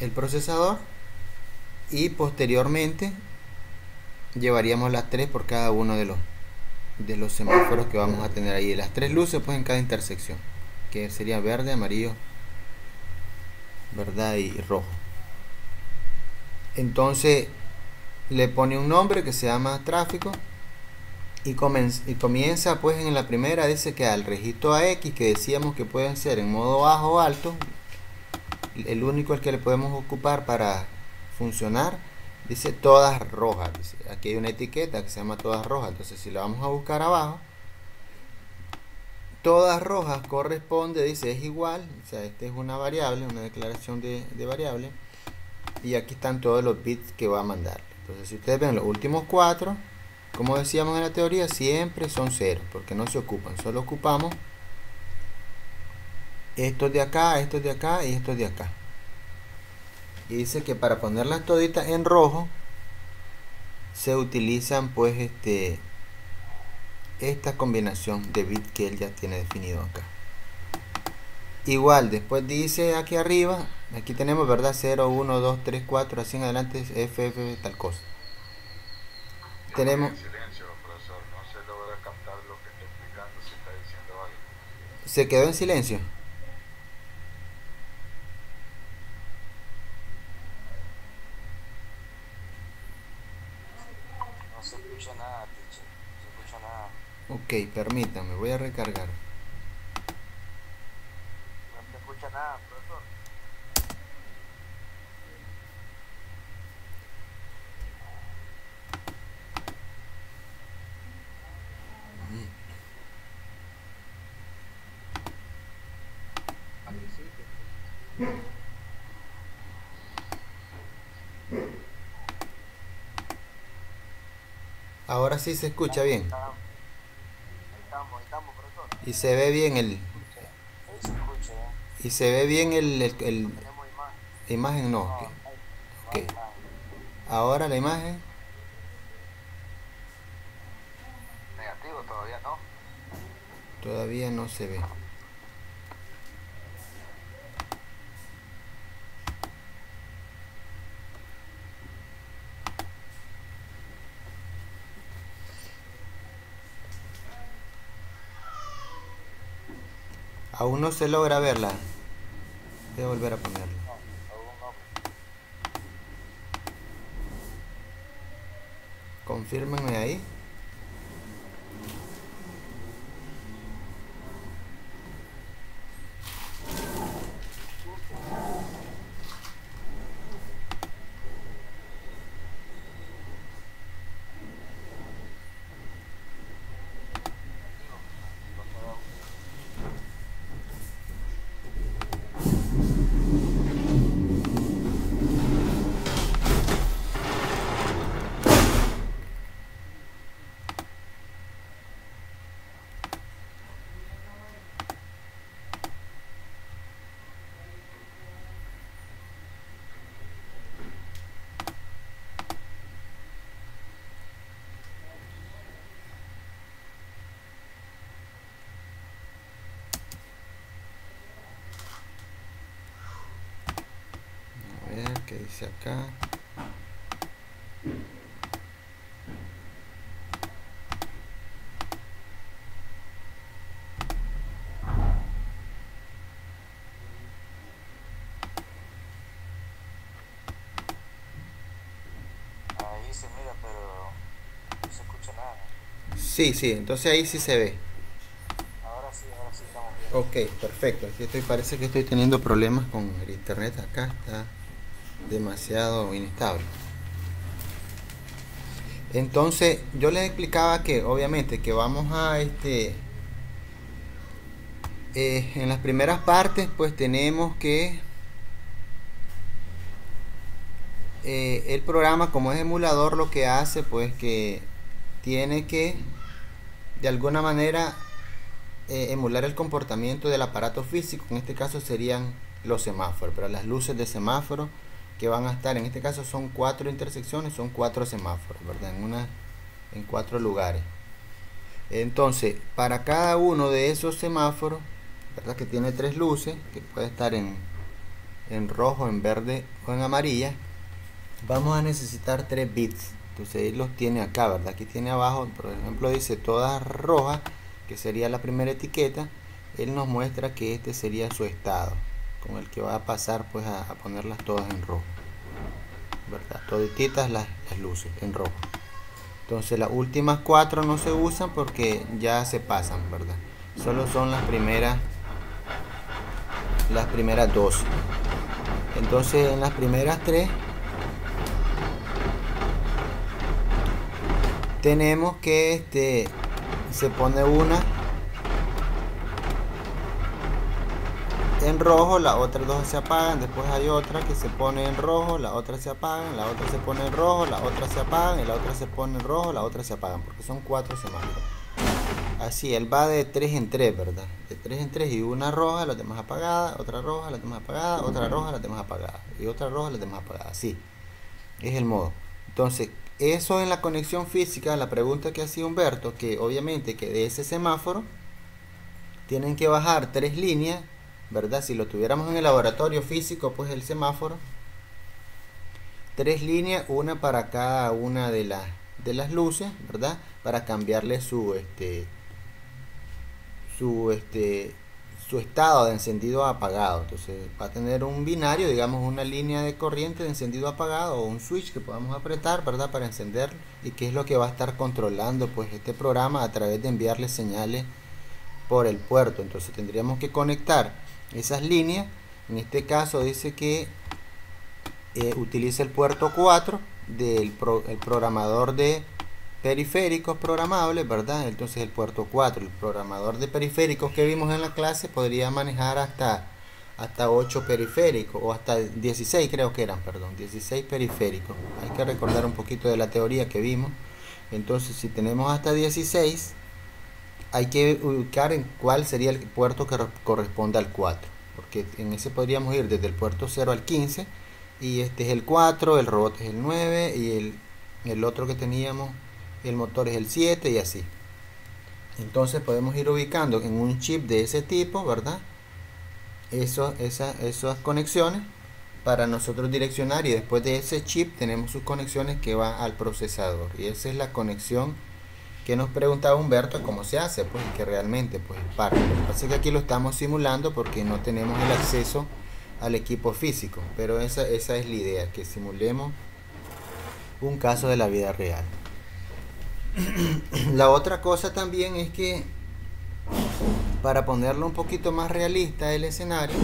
el procesador, y posteriormente llevaríamos las 3 por cada uno de los semáforos que vamos a tener ahí, las 3 luces pues en cada intersección, que sería verde, amarillo, ¿verdad?, y rojo. Entonces le pone un nombre que se llama tráfico y comienza pues en la primera, dice que al registro AX, que decíamos que pueden ser en modo bajo o alto, el único el que le podemos ocupar para funcionar, dice todas rojas. Dice, aquí hay una etiqueta que se llama todas rojas. Entonces si la vamos a buscar abajo, todas rojas corresponde, dice, es igual, o sea, esta es una variable, una declaración de variable, y aquí están todos los bits que va a mandar. Entonces si ustedes ven los últimos 4, como decíamos en la teoría, siempre son 0, porque no se ocupan, solo ocupamos estos de acá, estos de acá y estos de acá. Y dice que para ponerlas toditas en rojo se utilizan pues esta combinación de bits que él ya tiene definido acá. Igual después dice aquí arriba, aquí tenemos, ¿verdad?, 0, 1, 2, 3, 4, así en adelante, FF tal cosa. Tenemos... silencio, profesor, no se logra captar lo que está explicando, si está diciendo algo. ¿Se quedó en silencio? escucha nada, teacher. No se escucha nada. Ok, permítame, voy a recargar. No se escucha nada, profesor. Aquí sí, teacher. Ahora sí se escucha bien. Ahí estamos, profesor. Y se ve bien el... Ahí se escucha, ¿eh? Y se ve bien No tenemos imagen. imagen, no. No, Ok. no Ok. hay imagen. Ahora la imagen. Negativo todavía no. Todavía no se ve. Aún no se logra verla. Voy a volver a ponerla. No, aún no. Confírmenme ahí. A ver qué dice acá. Ahí se mira, pero no se escucha nada. Sí, sí, entonces ahí sí se ve. Ahora sí estamos bien. Ok, perfecto. Aquí estoy, parece que estoy teniendo problemas con el internet acá. Está demasiado inestable. Entonces, yo les explicaba que obviamente que vamos a en las primeras partes pues tenemos que el programa, como es emulador, lo que hace pues que tiene que de alguna manera emular el comportamiento del aparato físico. En este caso serían los semáforos, pero las luces de semáforo que van a estar, en este caso son 4 intersecciones, son 4 semáforos, ¿verdad? En 4 lugares. Entonces, para cada uno de esos semáforos, ¿verdad? Que tiene 3 luces, que puede estar en rojo, en verde o en amarilla, vamos a necesitar 3 bits. Entonces él los tiene acá, ¿verdad? Aquí tiene abajo, por ejemplo, dice todas rojas, que sería la primera etiqueta. Él nos muestra que este sería su estado, con el que va a pasar pues a ponerlas todas en rojo, ¿verdad? Todititas las luces en rojo. Entonces las últimas 4 no se usan porque ya se pasan, ¿verdad? Solo son las primeras 2. Entonces en las primeras 3 tenemos que se pone una en rojo, las otras 2 se apagan, después hay otra que se pone en rojo, la otra se apagan, la otra se pone en rojo, la otra se apagan y la otra se pone en rojo, la otra se apagan, porque son 4 semáforos. Así, él va de 3 en 3, ¿verdad? De 3 en 3 y una roja, las demás apagadas, otra roja, las demás apagadas, otra roja, las demás apagadas y otra roja, las demás apagadas. Así, es el modo. Entonces, eso en la conexión física, la pregunta que hacía Humberto, que obviamente que de ese semáforo tienen que bajar 3 líneas, ¿verdad? Si lo tuviéramos en el laboratorio físico, pues el semáforo, 3 líneas, una para cada una de las luces, ¿verdad? Para cambiarle su su estado de encendido o apagado. Entonces va a tener un binario, digamos una línea de corriente de encendido o apagado, o un switch que podamos apretar, ¿verdad?, para encenderlo, y que es lo que va a estar controlando pues este programa a través de enviarle señales por el puerto. Entonces tendríamos que conectar esas líneas. En este caso dice que utiliza el puerto 4 del el programador de periféricos programables, ¿verdad? Entonces el puerto 4, el programador de periféricos que vimos en la clase, podría manejar hasta 8 periféricos, o hasta 16 creo que eran, perdón, 16 periféricos. Hay que recordar un poquito de la teoría que vimos. Entonces si tenemos hasta 16, hay que ubicar en cuál sería el puerto que corresponde al 4, porque en ese podríamos ir desde el puerto 0 al 15, y este es el 4, el robot es el 9, y el otro que teníamos, el motor es el 7, y así. Entonces podemos ir ubicando en un chip de ese tipo, ¿verdad?, esas conexiones para nosotros direccionar, y después de ese chip tenemos sus conexiones que van al procesador, y esa es la conexión que nos preguntaba Humberto cómo se hace, pues que realmente pues es parte. Lo que pasa es que aquí lo estamos simulando porque no tenemos el acceso al equipo físico, pero esa es la idea, que simulemos un caso de la vida real. La otra cosa también es que, para ponerlo un poquito más realista el escenario,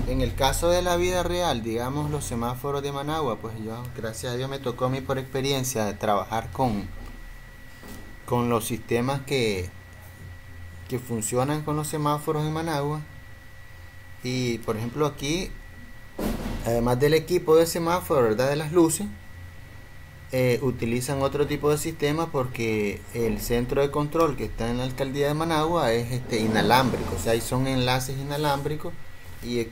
en el caso de la vida real, digamos los semáforos de Managua, pues yo, gracias a Dios, me tocó a mí por experiencia de trabajar con los sistemas que funcionan con los semáforos en Managua. Y por ejemplo aquí, además del equipo de semáforo, ¿verdad?, de las luces, utilizan otro tipo de sistema, porque el centro de control que está en la alcaldía de Managua es inalámbrico, o sea, ahí son enlaces inalámbricos, y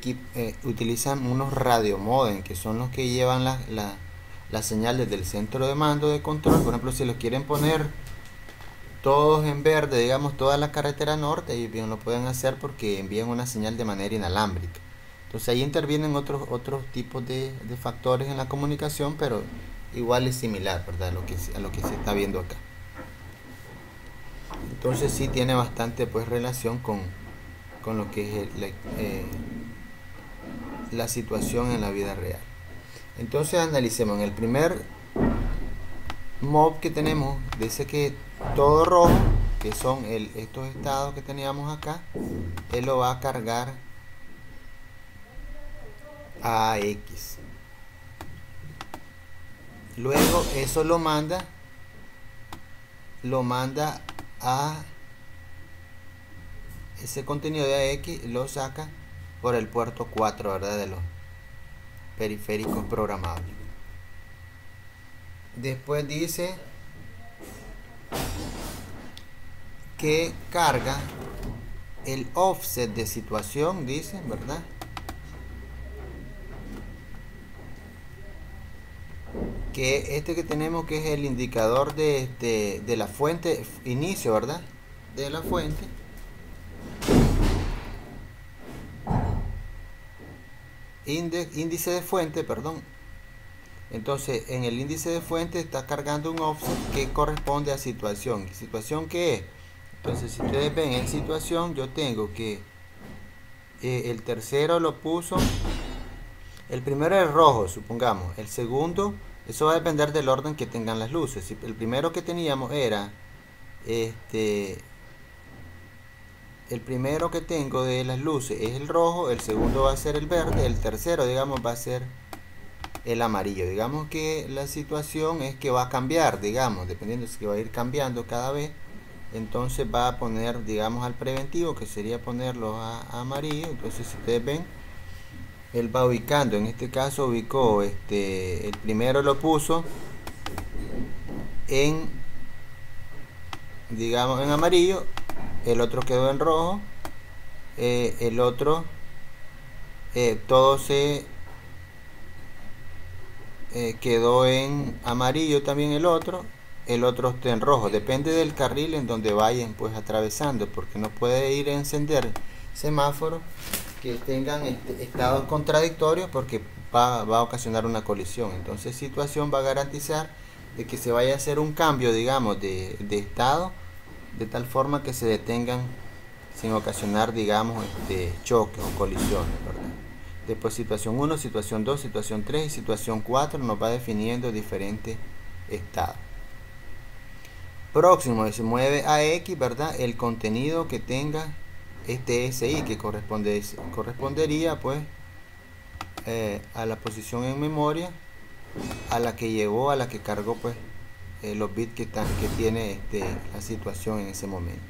utilizan unos radiomodem, que son los que llevan la señal desde el centro de mando de control. Por ejemplo, si los quieren poner todos en verde, digamos toda la carretera norte, y bien lo pueden hacer porque envían una señal de manera inalámbrica. Entonces ahí intervienen otros tipos de factores en la comunicación, pero igual es similar, ¿verdad?, a lo que se está viendo acá. Entonces sí tiene bastante pues relación con lo que es la situación en la vida real. Entonces analicemos. En el primer mob que tenemos, dice que todo rojo, que son estos estados que teníamos acá, él lo va a cargar a X. Luego eso lo manda a ese contenido de X, lo saca por el puerto 4, ¿verdad?, de los periféricos programables. Después dice que carga el offset de situación, dice, ¿verdad?, que que tenemos, que es el indicador de la fuente inicio, ¿verdad?, de la fuente. Índice de fuente, perdón. Entonces en el índice de fuente está cargando un offset que corresponde a situación. ¿Situación qué es? Entonces si ustedes ven en situación, yo tengo que el tercero lo puso, el primero es rojo, supongamos, el segundo, eso va a depender del orden que tengan las luces. Si el primero que teníamos era el primero que tengo de las luces es el rojo, el segundo va a ser el verde, el tercero, digamos, va a ser el amarillo. Digamos que la situación es que va a cambiar, digamos, dependiendo si va a ir cambiando cada vez. Entonces va a poner, digamos, al preventivo, que sería ponerlo a amarillo. Entonces si ustedes ven, él va ubicando, en este caso ubicó, el primero lo puso en, digamos, en amarillo, el otro quedó en rojo, el otro todo se quedó en amarillo también, el otro está en rojo. Depende del carril en donde vayan pues atravesando, porque no puede ir a encender semáforos que tengan estados contradictorios, porque va a ocasionar una colisión. Entonces situación va a garantizar de que se vaya a hacer un cambio, digamos, de estado, de tal forma que se detengan sin ocasionar, digamos, choques o colisiones, ¿verdad? Después situación 1, situación 2, situación 3 y situación 4 nos va definiendo diferentes estados. Próximo, se mueve a X, ¿verdad? El contenido que tenga este SI, que correspondería pues a la posición en memoria a la que llegó, a la que cargó pues los bits que tiene la situación en ese momento.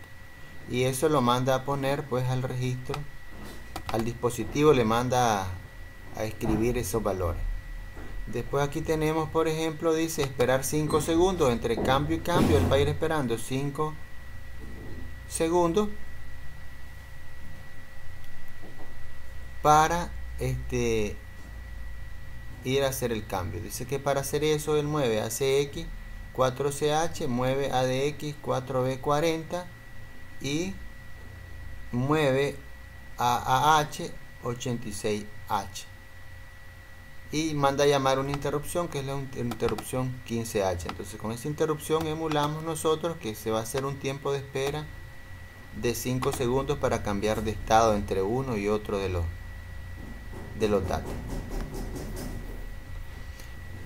Y eso lo manda a poner pues al registro, al dispositivo le manda a escribir esos valores. Después aquí tenemos, por ejemplo, dice esperar 5 segundos entre cambio y cambio. Él va a ir esperando 5 segundos para ir a hacer el cambio. Dice que para hacer eso él mueve a CX 4CH, mueve ADX 4B40 y mueve a AH 86H y manda a llamar una interrupción que es la interrupción 15H. Entonces con esa interrupción emulamos nosotros que se va a hacer un tiempo de espera de 5 segundos para cambiar de estado entre uno y otro de los datos.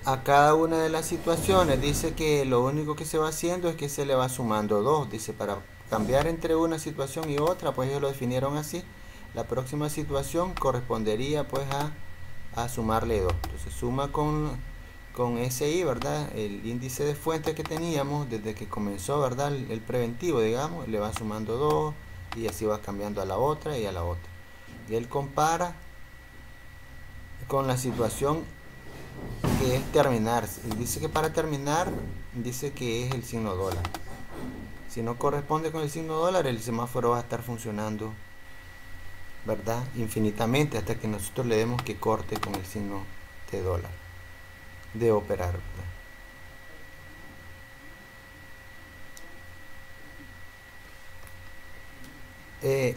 A cada una de las situaciones dice que lo único que se va haciendo es que se le va sumando 2. Dice para cambiar entre una situación y otra, pues ellos lo definieron así. La próxima situación correspondería pues a sumarle 2. Entonces suma con SI, ¿verdad? El índice de fuente que teníamos desde que comenzó, ¿verdad? El preventivo, digamos, le va sumando 2 y así va cambiando a la otra y a la otra. Y él compara con la situación que es terminar. Dice que para terminar, dice que es el signo dólar. Si no corresponde con el signo dólar, el semáforo va a estar funcionando, ¿verdad? Infinitamente hasta que nosotros le demos que corte con el signo de dólar de operar, ¿verdad?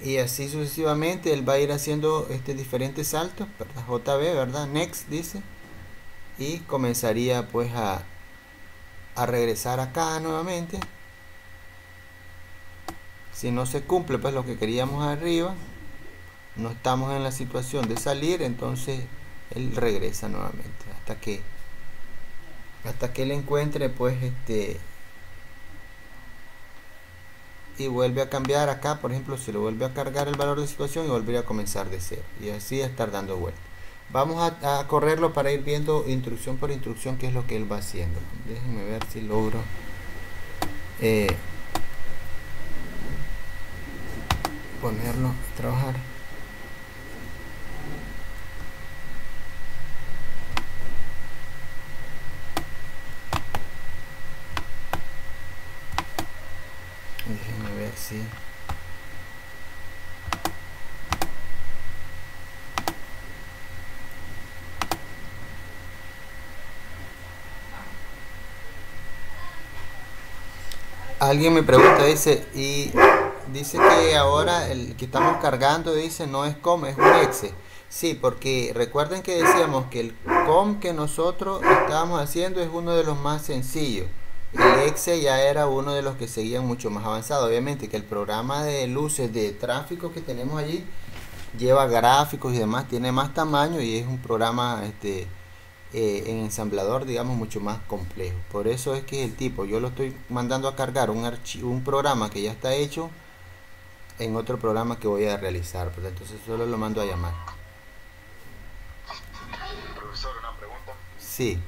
Y así sucesivamente él va a ir haciendo diferentes saltos, ¿verdad? JB, ¿verdad? Next dice, y comenzaría pues a regresar acá nuevamente. Si no se cumple pues lo que queríamos arriba, no estamos en la situación de salir, entonces él regresa nuevamente hasta que él encuentre pues y vuelve a cambiar acá. Por ejemplo, se le vuelve a cargar el valor de situación y volver a comenzar de cero y así a estar dando vueltas. Vamos a correrlo para ir viendo instrucción por instrucción qué es lo que él va haciendo. Déjenme ver si logro ponerlo a trabajar. Déjenme ver si alguien me pregunta, dice, y dice que ahora el que estamos cargando, dice, no es COM, es un exe. Sí, porque recuerden que decíamos que el COM que nosotros estábamos haciendo es uno de los más sencillos. El exe ya era uno de los que seguían mucho más avanzado. Obviamente que el programa de luces de tráfico que tenemos allí lleva gráficos y demás, tiene más tamaño y es un programa en ensamblador, digamos, mucho más complejo. Por eso es que el tipo, yo lo estoy mandando a cargar un programa que ya está hecho en otro programa que voy a realizar, ¿verdad? Entonces solo lo mando a llamar. Profesor, una pregunta. Sí.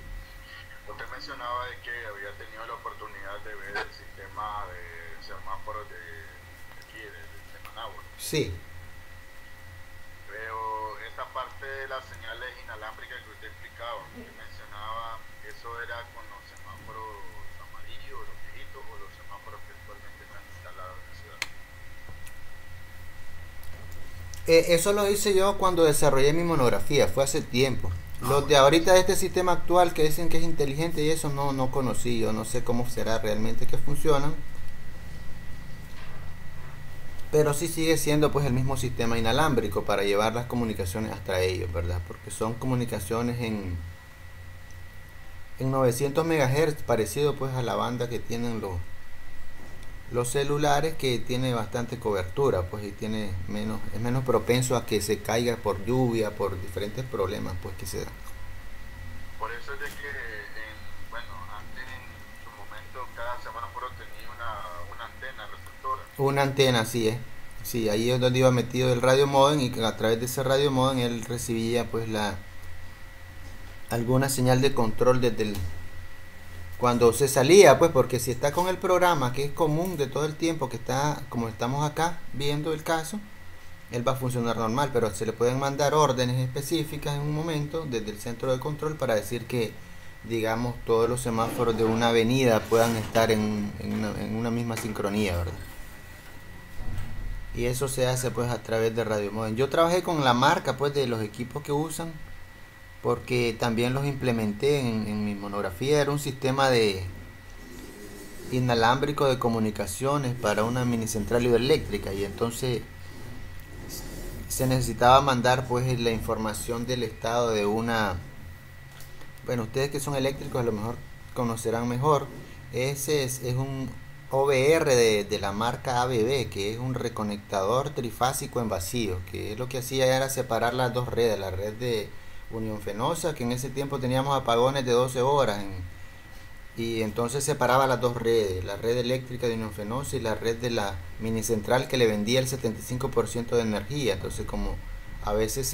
Usted mencionaba de que había tenido la oportunidad de ver el sistema de semáforos de aquí, de Managua. Sí. Pero esa parte de las señales inalámbricas que usted explicaba, que mencionaba, ¿eso era con los semáforos amarillos, los viejitos, o los semáforos que actualmente están instalados en la ciudad? Eso lo hice yo cuando desarrollé mi monografía, fue hace tiempo. Los de ahorita de este sistema actual que dicen que es inteligente y eso no conocí, yo no sé cómo será realmente que funcionan. Pero sí sigue siendo pues el mismo sistema inalámbrico para llevar las comunicaciones hasta ellos, ¿verdad? Porque son comunicaciones en 900 MHz, parecido pues a la banda que tienen los celulares, que tiene bastante cobertura, pues, y es menos propenso a que se caiga por lluvia, por diferentes problemas, pues, que se dan. Por eso es de que, bueno, antes en su momento cada semáforo tenía una antena receptora. Una antena, así es. Sí, ahí es donde iba metido el radio modem, y a través de ese radio modem él recibía, pues, alguna señal de control cuando se salía, pues, porque si está con el programa, que es común de todo el tiempo, que está como estamos acá viendo el caso, él va a funcionar normal, pero se le pueden mandar órdenes específicas en un momento desde el centro de control para decir que, digamos, todos los semáforos de una avenida puedan estar en una misma sincronía, ¿verdad? Y eso se hace, pues, a través de radio modem. Yo trabajé con la marca, pues, de los equipos que usan, porque también los implementé en mi monografía. Era un sistema de inalámbrico de comunicaciones para una mini central hidroeléctrica, y entonces se necesitaba mandar, pues, la información del estado de una, bueno, ustedes que son eléctricos a lo mejor conocerán mejor. Ese es un OVR de la marca ABB, que es un reconectador trifásico en vacío, que es lo que hacía era separar las dos redes, la red de Unión Fenosa, que en ese tiempo teníamos apagones de 12 horas, y entonces separaba las dos redes, la red eléctrica de Unión Fenosa y la red de la mini central, que le vendía el 75% de energía. Entonces, como a veces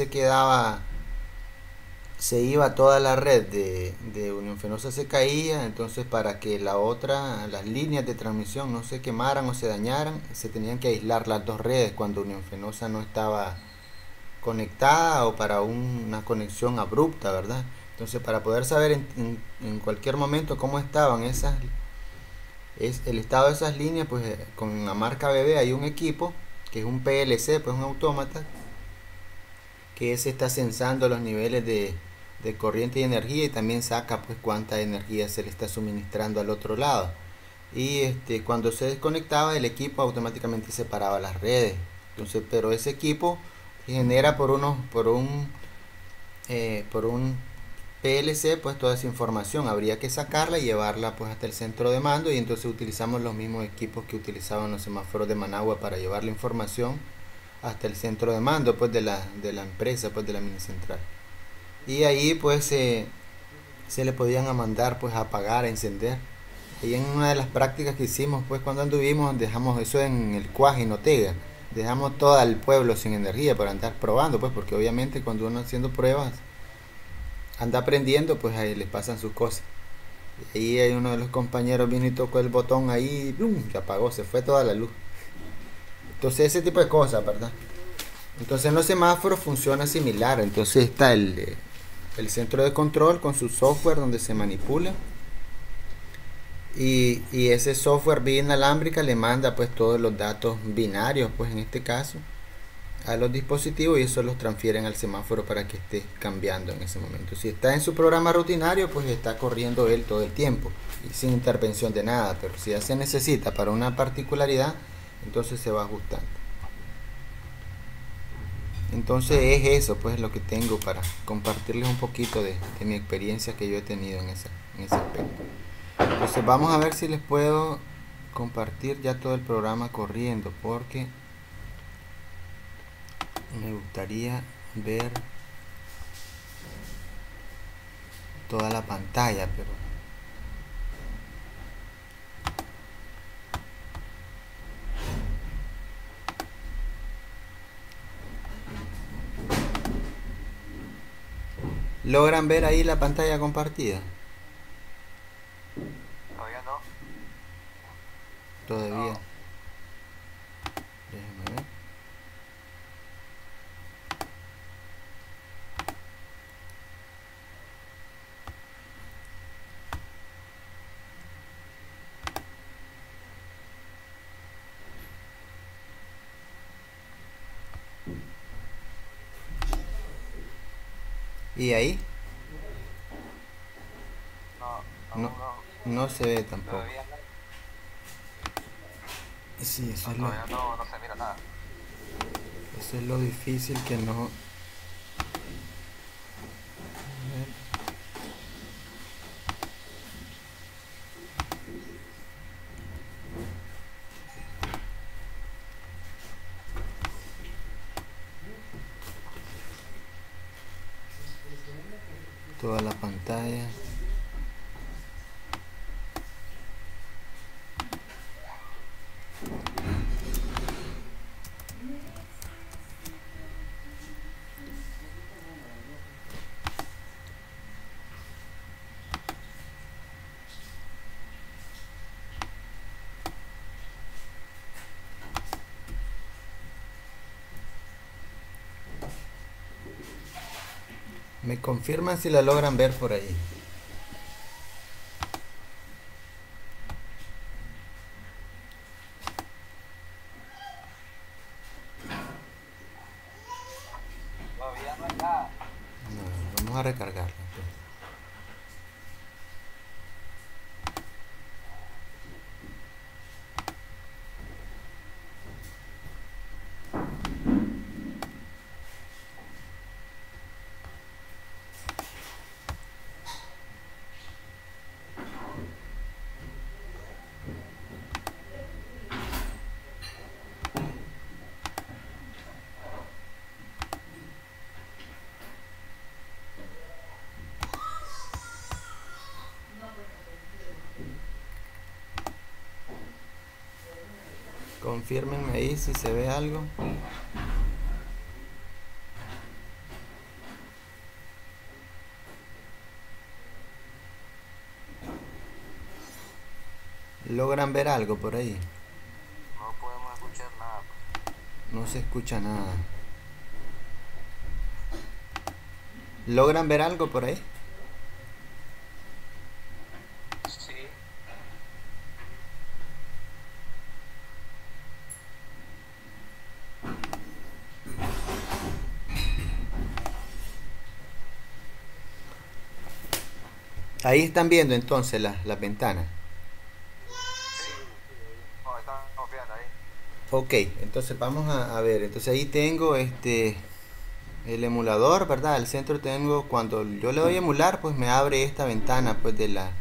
se iba toda la red de Unión Fenosa, se caía, entonces para que las líneas de transmisión no se quemaran o se dañaran, se tenían que aislar las dos redes cuando Unión Fenosa no estaba conectada, o para una conexión abrupta, ¿verdad? Entonces, para poder saber en cualquier momento cómo estaban el estado de esas líneas, pues, con la marca BB hay un equipo que es un PLC, pues un autómata, que se está censando los niveles de corriente y energía, y también saca, pues, cuánta energía se le está suministrando al otro lado. Y cuando se desconectaba el equipo, automáticamente separaba las redes. Entonces, pero ese equipo genera por un PLC, pues, toda esa información. Habría que sacarla y llevarla, pues, hasta el centro de mando, y entonces utilizamos los mismos equipos que utilizaban los semáforos de Managua para llevar la información hasta el centro de mando, pues, de la empresa, pues, de la mini central. Y ahí, pues, se le podían mandar, pues, a apagar, a encender. Y en una de las prácticas que hicimos, pues, cuando anduvimos, dejamos eso en el Cuaje, en Otega. Dejamos todo el pueblo sin energía para andar probando, pues, porque obviamente cuando uno haciendo pruebas anda aprendiendo, pues ahí les pasan sus cosas. Y ahí hay uno de los compañeros vino y tocó el botón ahí, ¡pum!, se apagó, se fue toda la luz. Entonces, ese tipo de cosas, ¿verdad? Entonces, en los semáforos funciona similar. Entonces está el centro de control con su software donde se manipula, y ese software vía inalámbrica le manda, pues, todos los datos binarios, pues, en este caso, a los dispositivos, y eso los transfieren al semáforo para que esté cambiando en ese momento. Si está en su programa rutinario, pues está corriendo él todo el tiempo y sin intervención de nada, pero si ya se necesita para una particularidad, entonces se va ajustando. Entonces es eso, pues, lo que tengo para compartirles un poquito de mi experiencia que yo he tenido en ese aspecto. Entonces vamos a ver si les puedo compartir ya todo el programa corriendo, porque me gustaría ver toda la pantalla, pero ¿logran ver ahí la pantalla compartida? Todavía no. Todavía. No. Déjenme ver. ¿Y ahí? No, No se ve tampoco. todavía no. Sí, eso es Todavía no se mira nada. eso es lo difícil, que no. toda la pantalla. Me confirman si la logran ver por ahí. Todavía no está. No, vamos a recargarla. Pues. Confírmenme ahí si se ve algo. ¿Logran ver algo por ahí? No podemos escuchar nada. No se escucha nada. ¿Logran ver algo por ahí? Sí. Ahí están viendo entonces las ventanas. No, estamos viendo ahí. Ok, entonces vamos a ver. Entonces ahí tengo el emulador, ¿verdad? Al centro tengo, cuando yo le doy a emular, pues me abre esta ventana pues de las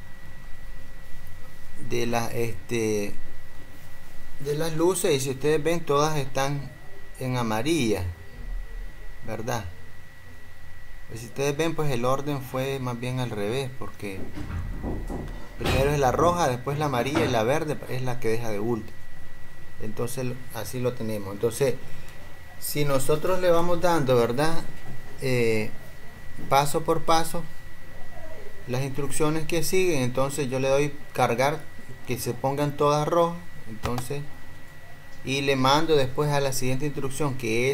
luces, y si ustedes ven, todas están en amarilla, ¿verdad? Pues si ustedes ven, pues el orden fue más bien al revés, porque primero es la roja, después la amarilla, y la verde es la que deja de último. Entonces así lo tenemos. Entonces, si nosotros le vamos dando, ¿verdad? Paso por paso las instrucciones que siguen, entonces yo le doy cargar, que se pongan todas rojas, entonces, y le mando después a la siguiente instrucción que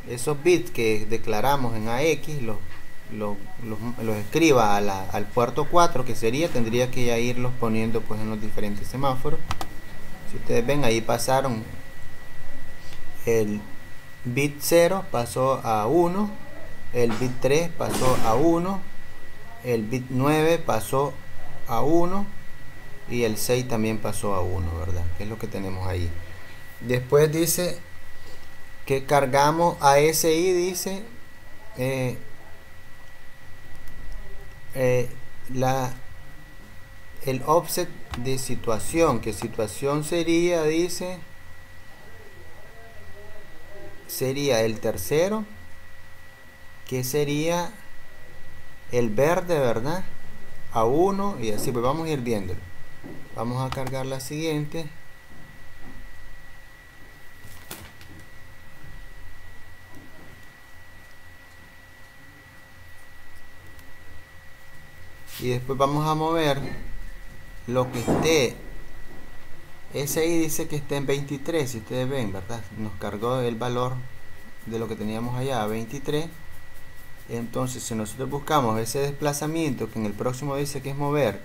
esos bits que declaramos en AX los escriba al puerto 4, que tendría que ya irlos poniendo pues en los diferentes semáforos. Si ustedes ven, ahí pasaron el bit 0 pasó a 1, el bit 3 pasó a 1, el bit 9 pasó a 1 y el 6 también pasó a 1, ¿verdad? Que es lo que tenemos ahí. Después dice que cargamos ASI, dice el offset de situación, que situación sería, dice, sería el tercero, que sería el verde, ¿verdad? A 1, y así pues vamos a ir viéndolo. Vamos a cargar la siguiente. Y después vamos a mover lo que esté. Ese ahí dice que esté en 23, si ustedes ven, ¿verdad? Nos cargó el valor de lo que teníamos allá a 23. Entonces, si nosotros buscamos ese desplazamiento, que en el próximo dice que es mover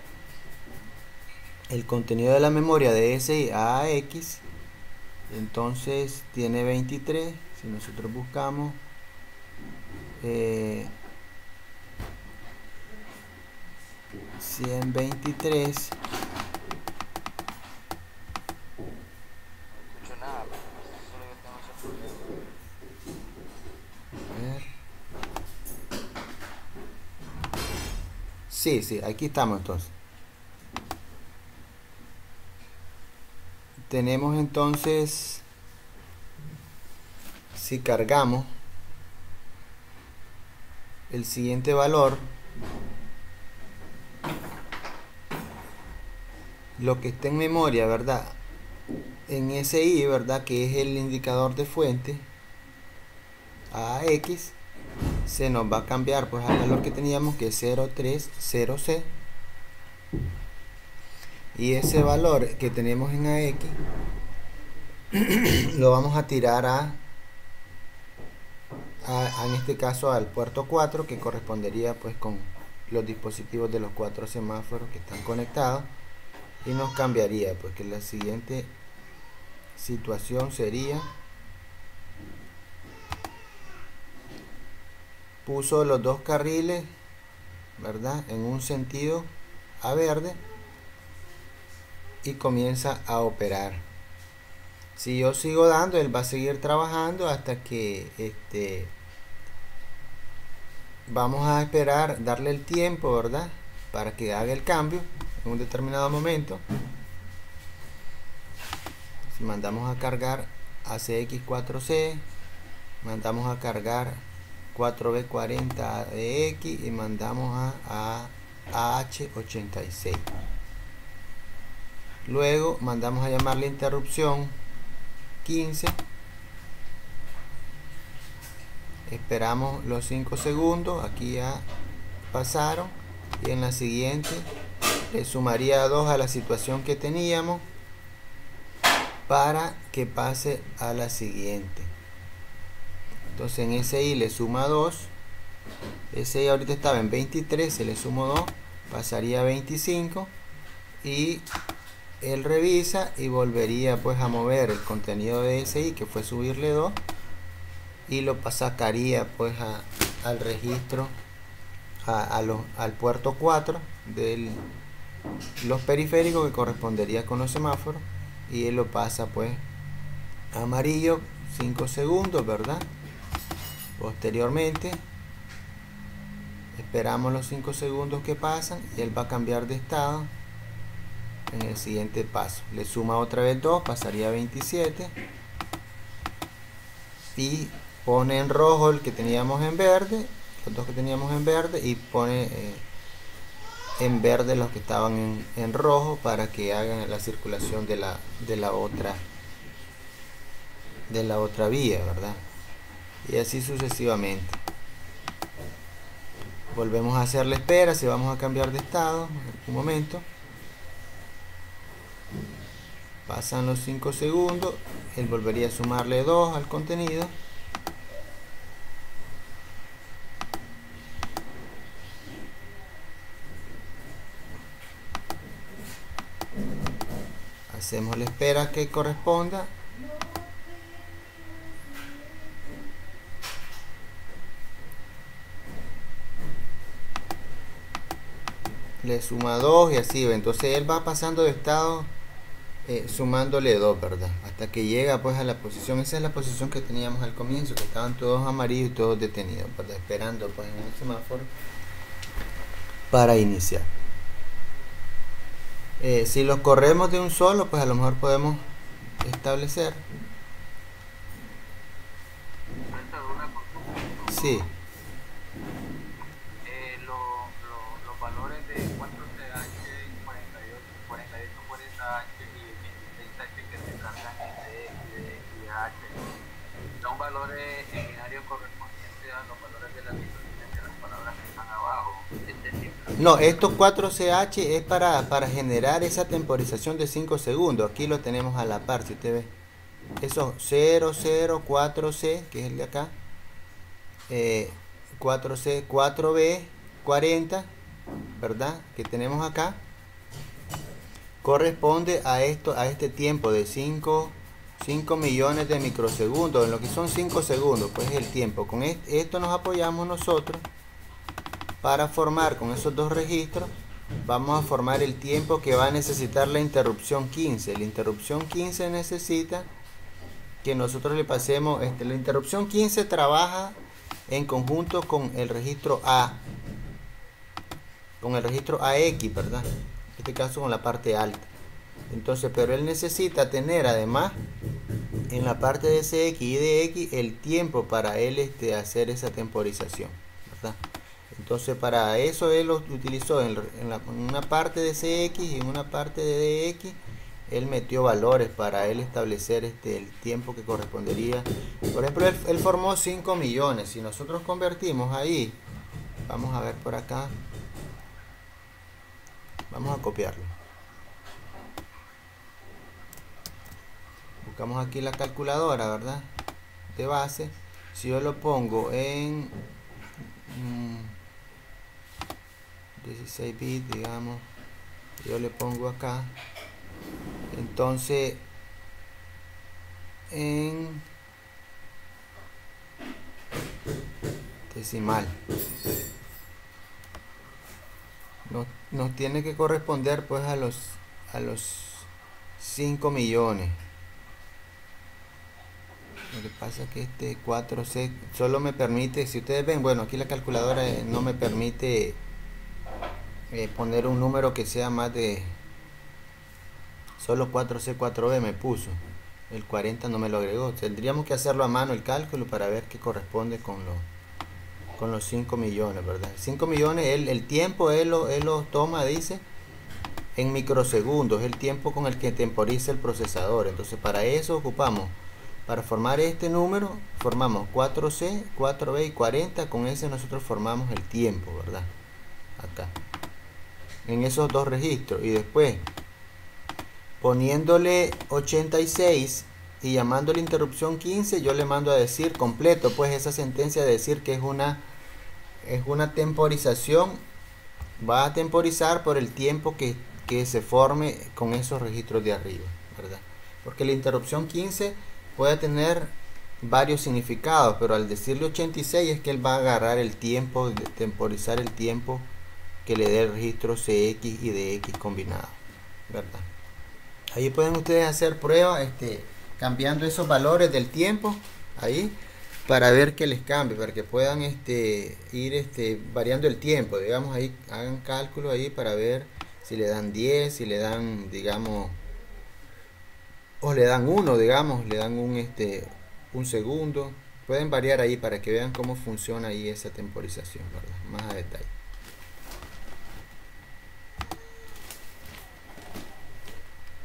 el contenido de la memoria de SI a AX, entonces tiene 23. Si nosotros buscamos 123, No escucho nada. Solo que tengo ese problema. a ver. Sí, aquí estamos entonces. Tenemos entonces, si cargamos el siguiente valor, lo que está en memoria, ¿verdad? En SI, ¿verdad? Que es el indicador de fuente a X, se nos va a cambiar pues al valor que teníamos, que es 030C, y ese valor que tenemos en AX lo vamos a tirar en este caso al puerto 4, que correspondería pues con los dispositivos de los 4 semáforos que están conectados, y nos cambiaría pues que la siguiente situación sería: puso los dos carriles, ¿verdad?, en un sentido a verde y comienza a operar. Si yo sigo dando, él va a seguir trabajando hasta que vamos a esperar, darle el tiempo, ¿verdad?, para que haga el cambio en un determinado momento. Si mandamos a cargar ACX4C, mandamos a cargar 4B40 ADX y mandamos a AH86. Luego mandamos a llamar la interrupción 15. Esperamos los 5 segundos. Aquí ya pasaron. Y en la siguiente le sumaría 2 a la situación que teníamos para que pase a la siguiente. Entonces en SI le suma 2. SI ahorita estaba en 23, se le sumo 2, pasaría a 25, y él revisa y volvería pues a mover el contenido de SI, que fue subirle 2, y lo sacaría pues al registro, al puerto 4 de los periféricos, que correspondería con los semáforos, y él lo pasa pues a amarillo 5 segundos, ¿verdad? Posteriormente esperamos los 5 segundos que pasan y él va a cambiar de estado en el siguiente paso. Le suma otra vez 2, pasaría a 27, y pone en rojo el que teníamos en verde, los dos que teníamos en verde, y pone en verde los que estaban en rojo, para que hagan la circulación de la otra vía, ¿verdad? Y así sucesivamente. Volvemos a hacer la espera. Si vamos a cambiar de estado, un momento, pasan los 5 segundos, él volvería a sumarle 2 al contenido, hacemos la espera que corresponda, le suma 2 y así va. Entonces él va pasando de estado, sumándole 2, ¿verdad?, hasta que llega pues a la posición. Esa es la posición que teníamos al comienzo, que estaban todos amarillos y todos detenidos, ¿verdad?, esperando pues en el semáforo para iniciar. Si los corremos de un solo, pues a lo mejor podemos establecer. Sí. Los valores de 4CH, 4840H y 86H que se cargan y H son valores en binario correspondientes a los valores de las situaciones de las palabras que están abajo. No, estos 4CH es para generar esa temporización de 5 segundos. Aquí lo tenemos a la par, si usted ve. Esos 004C, que es el de acá, 4C, 4B40, ¿verdad?, que tenemos acá, corresponde a este tiempo de 5 millones de microsegundos, en lo que son 5 segundos, pues es el tiempo. Con esto nos apoyamos nosotros para formar, con esos dos registros, vamos a formar el tiempo que va a necesitar la interrupción 15. La interrupción 15 necesita que nosotros le pasemos, la interrupción 15 trabaja en conjunto con el registro AX, ¿verdad?, en este caso con la parte alta. Entonces, pero él necesita tener además en la parte de CX y de X el tiempo para él hacer esa temporización, ¿verdad? Entonces para eso él lo utilizó en una parte de CX y en una parte de DX. Él metió valores para él establecer el tiempo que correspondería. Por ejemplo, él formó 5 millones. Si nosotros convertimos ahí, vamos a ver por acá, vamos a copiarlo. Buscamos aquí la calculadora, ¿verdad? De base. Si yo lo pongo en 16 bits, digamos, yo le pongo acá, entonces en decimal nos tiene que corresponder pues a los 5 millones. Lo que pasa es que este 4C solo me permite, si ustedes ven, bueno, aquí la calculadora no me permite poner un número que sea más de solo 4C 4B me puso, el 40 no me lo agregó. Tendríamos que hacerlo a mano el cálculo para ver qué corresponde con los 5 millones, ¿verdad? 5 millones, el tiempo él lo toma, dice, en microsegundos, el tiempo con el que temporiza el procesador. Entonces para eso ocupamos, para formar este número, formamos 4C, 4B y 40, con ese nosotros formamos el tiempo, ¿verdad? Acá, en esos dos registros. Y después, poniéndole 86 y llamando la interrupción 15, yo le mando a decir completo, pues esa sentencia de decir que es una temporización, va a temporizar por el tiempo que se forme con esos registros de arriba, ¿verdad? Porque la interrupción 15 puede tener varios significados, pero al decirle 86 es que él va a agarrar el tiempo, de temporizar el tiempo que le dé el registro CX y DX combinado, ¿verdad? Ahí pueden ustedes hacer pruebas cambiando esos valores del tiempo ahí para ver que les cambie, para que puedan ir variando el tiempo, digamos. Ahí hagan cálculo ahí para ver si le dan 10, si le dan, digamos, o le dan 1, digamos, le dan un segundo. Pueden variar ahí para que vean cómo funciona ahí esa temporización, ¿verdad? Más a detalle.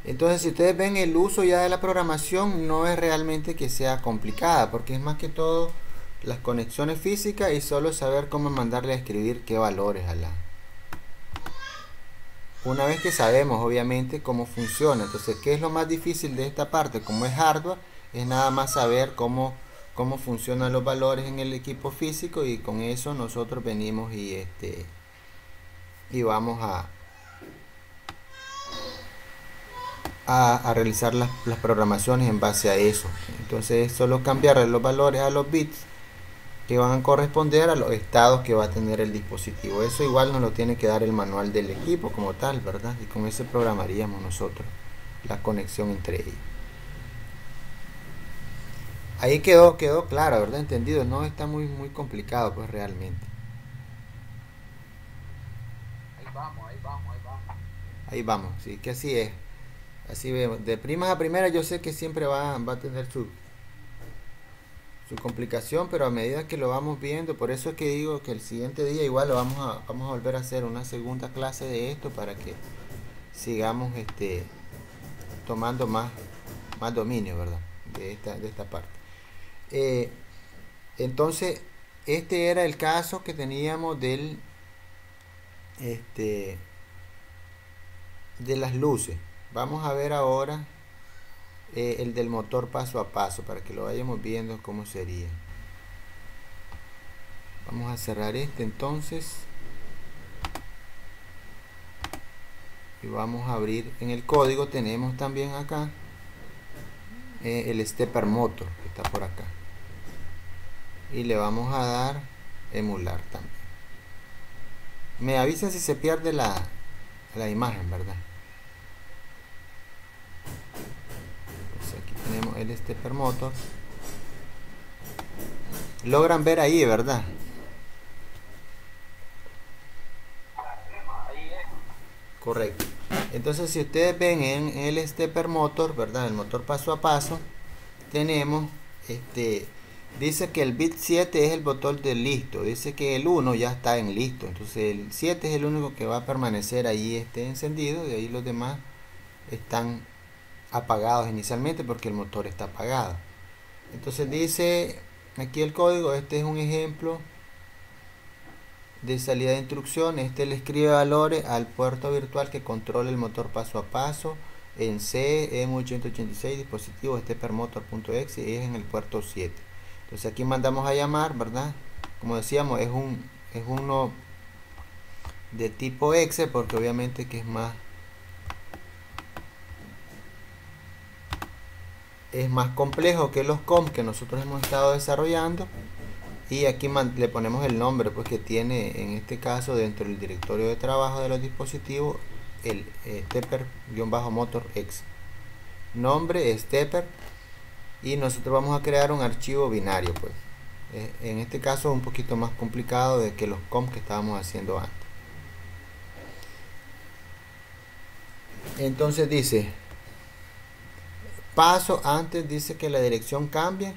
Entonces, si ustedes ven, el uso ya de la programación no es realmente que sea complicada, porque es más que todo las conexiones físicas y solo saber cómo mandarle a escribir qué valores a la. Una vez que sabemos, obviamente, cómo funciona. Entonces, ¿qué es lo más difícil de esta parte? Como es hardware, es nada más saber cómo funcionan los valores en el equipo físico, y con eso nosotros venimos y vamos a realizar las programaciones en base a eso. Entonces es solo cambiar los valores a los bits que van a corresponder a los estados que va a tener el dispositivo. Eso igual nos lo tiene que dar el manual del equipo como tal, ¿verdad? Y con ese programaríamos nosotros la conexión entre ellos. Ahí quedó claro, ¿verdad? Entendido. No está muy complicado pues realmente. Ahí vamos, sí, que así es. Así vemos, de primas a primeras yo sé que siempre va a tener su complicación, pero a medida que lo vamos viendo, por eso es que digo que el siguiente día igual lo vamos a volver a hacer una segunda clase de esto para que sigamos tomando más dominio, ¿verdad? De esta parte. Entonces, este era el caso que teníamos de las luces. Vamos a ver ahora el del motor paso a paso para que lo vayamos viendo cómo sería. Vamos a cerrar entonces y vamos a abrir. En el código tenemos también acá el stepper motor que está por acá, y le vamos a dar emular también. Me avisan si se pierde la imagen, ¿verdad? Tenemos el stepper motor. Logran ver ahí, ¿verdad? Correcto. Entonces, si ustedes ven en el stepper motor, ¿verdad? El motor paso a paso, tenemos Dice que el bit 7 es el botón de listo. Dice que el 1 ya está en listo. Entonces el 7 es el único que va a permanecer ahí encendido. Y ahí los demás están apagados inicialmente porque el motor está apagado. Entonces dice aquí el código. Este es un ejemplo de salida de instrucción. Este le escribe valores al puerto virtual que controla el motor paso a paso en C, EMU886, dispositivo steppermotor.exe, y es en el puerto 7. Entonces aquí mandamos a llamar, ¿verdad? Como decíamos, es uno de tipo exe porque obviamente que es más complejo que los COM que nosotros hemos estado desarrollando. Y aquí le ponemos el nombre pues que tiene en este caso dentro del directorio de trabajo de los dispositivos el stepper-motor-exe. Nombre stepper, y nosotros vamos a crear un archivo binario pues. En este caso es un poquito más complicado de que los COM que estábamos haciendo antes. Entonces dice paso antes, dice que la dirección cambie,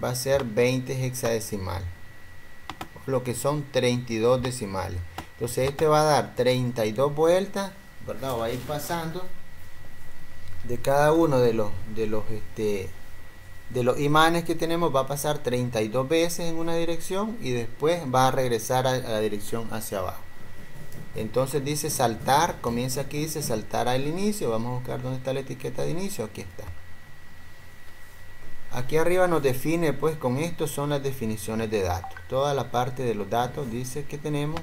va a ser 20 hexadecimal, lo que son 32 decimales. Entonces este va a dar 32 vueltas, ¿verdad? Va a ir pasando de cada uno de los imanes que tenemos, va a pasar 32 veces en una dirección y después va a regresar a la dirección hacia abajo. Entonces dice saltar, comienza aquí, dice saltar al inicio. Vamos a buscar dónde está la etiqueta de inicio. Aquí está. Aquí arriba nos define, pues con esto son las definiciones de datos. Toda la parte de los datos dice que tenemos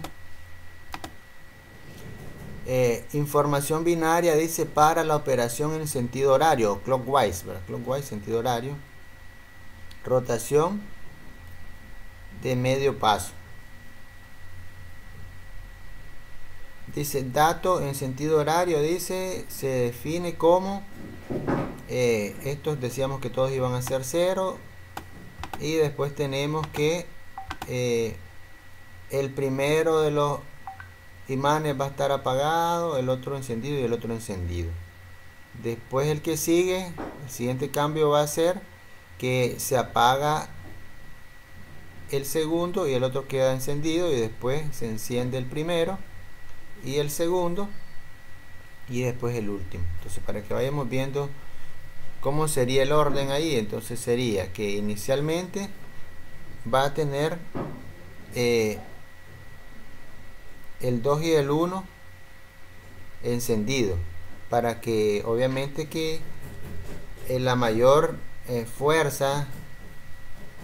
información binaria, dice para la operación en sentido horario, clockwise, ¿verdad? Clockwise, sentido horario. Rotación de medio paso. Dice dato en sentido horario, dice, se define como estos decíamos que todos iban a ser 0, y después tenemos que el primero de los imanes va a estar apagado, el otro encendido y el otro encendido. Después el que sigue, el siguiente cambio va a ser que se apaga el segundo y el otro queda encendido, y después se enciende el primero y el segundo y después el último. Entonces para que vayamos viendo cómo sería el orden ahí, entonces sería que inicialmente va a tener el 2 y el 1 encendido, para que obviamente que la mayor fuerza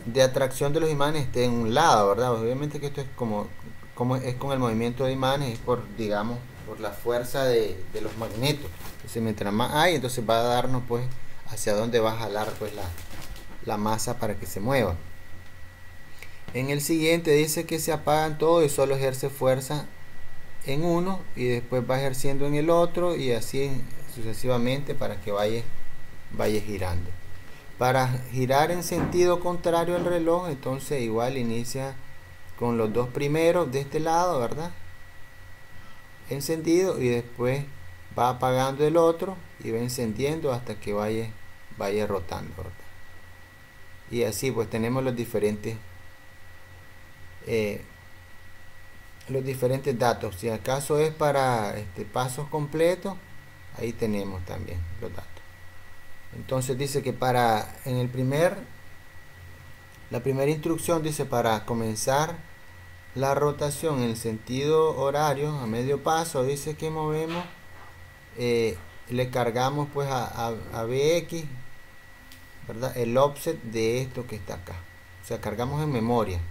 de atracción de los imanes esté en un lado, ¿verdad? Obviamente que esto es como es con el movimiento de imanes, es por, digamos, por la fuerza de los magnetos. Entonces mientras más hay, entonces va a darnos pues hacia dónde va a jalar pues la masa para que se mueva. En el siguiente dice que se apagan todos y solo ejerce fuerza en uno y después va ejerciendo en el otro, y así sucesivamente para que vaya girando. Para girar en sentido contrario al reloj, entonces igual inicia con los dos primeros de este lado, ¿verdad? Encendido, y después va apagando el otro y va encendiendo hasta que vaya rotando, ¿verdad? Y así pues tenemos los diferentes datos. Si acaso es para pasos completos, ahí tenemos también los datos. Entonces dice que la primera instrucción dice para comenzar la rotación en el sentido horario a medio paso, dice que movemos, le cargamos pues a BX, ¿verdad? El offset de esto que está acá, o sea, cargamos en memoria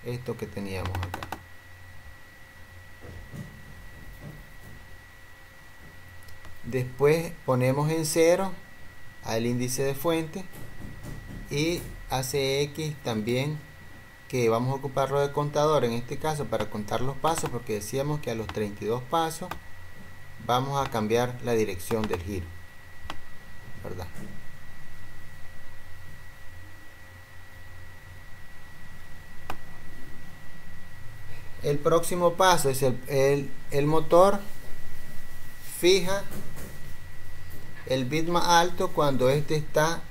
esto que teníamos acá. Después ponemos en 0 al índice de fuente, y ACX también, que vamos a ocuparlo de contador en este caso para contar los pasos, porque decíamos que a los 32 pasos vamos a cambiar la dirección del giro, ¿verdad? El próximo paso es el motor fija el bit más alto cuando este está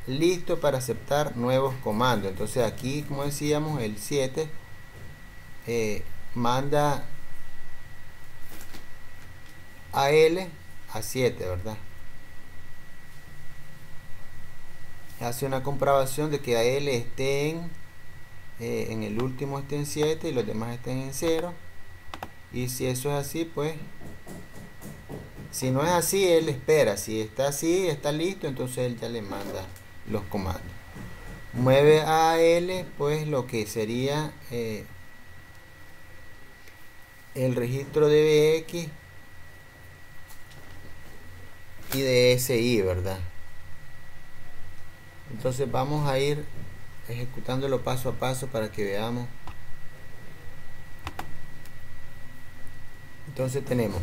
listo para aceptar nuevos comandos. Entonces aquí, como decíamos, el 7 manda AL a 7, ¿verdad? Hace una comprobación de que AL esté en el último esté en 7 y los demás estén en 0. Y si eso es así, pues si no es así, él espera. Si está así, está listo, entonces él ya le manda los comandos. Mueve a AL, pues lo que sería el registro de BX y de SI, ¿verdad? Entonces vamos a ir ejecutándolo paso a paso para que veamos. Entonces tenemos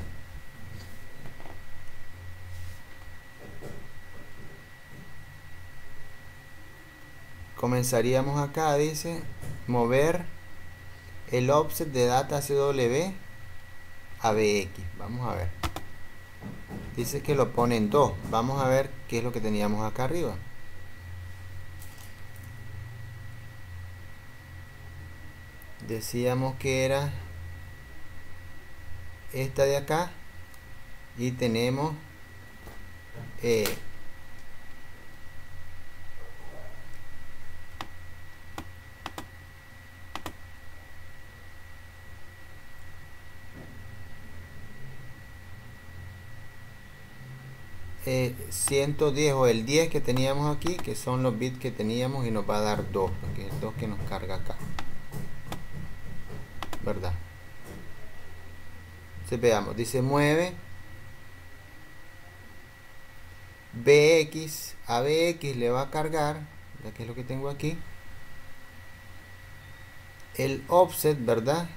comenzaríamos acá, dice mover el offset de data CW a BX. Vamos a ver, dice que lo pone en 2. Vamos a ver qué es lo que teníamos acá arriba. Decíamos que era esta de acá y tenemos eh, eh, 110 o el 10 que teníamos aquí, que son los bits que teníamos, y nos va a dar 2, porque es 2 que nos carga acá, ¿verdad? Entonces veamos, dice mueve BX a BX, le va a cargar, que es lo que tengo aquí, el offset, ¿verdad?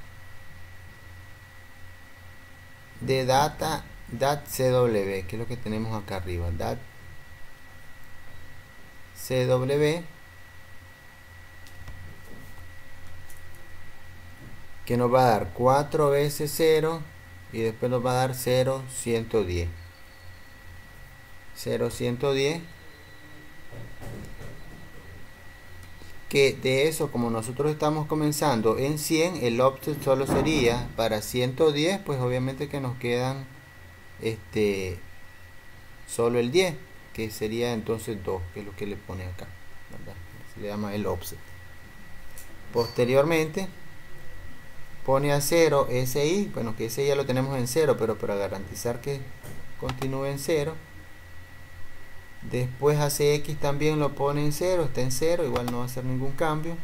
De data .cw, que es lo que tenemos acá arriba, .cw, que nos va a dar 4 veces 0 y después nos va a dar 0, 110. 0, 110. Que de eso, como nosotros estamos comenzando en 100, el offset solo sería para 110, pues obviamente que nos quedan solo el 10, que sería entonces 2, que es lo que le pone acá, ¿verdad? Se le llama el offset. Posteriormente pone a 0 SI, bueno, que ese ya lo tenemos en 0, pero para garantizar que continúe en 0. Después ACX también lo pone en 0, está en 0, igual no va a hacer ningún cambio.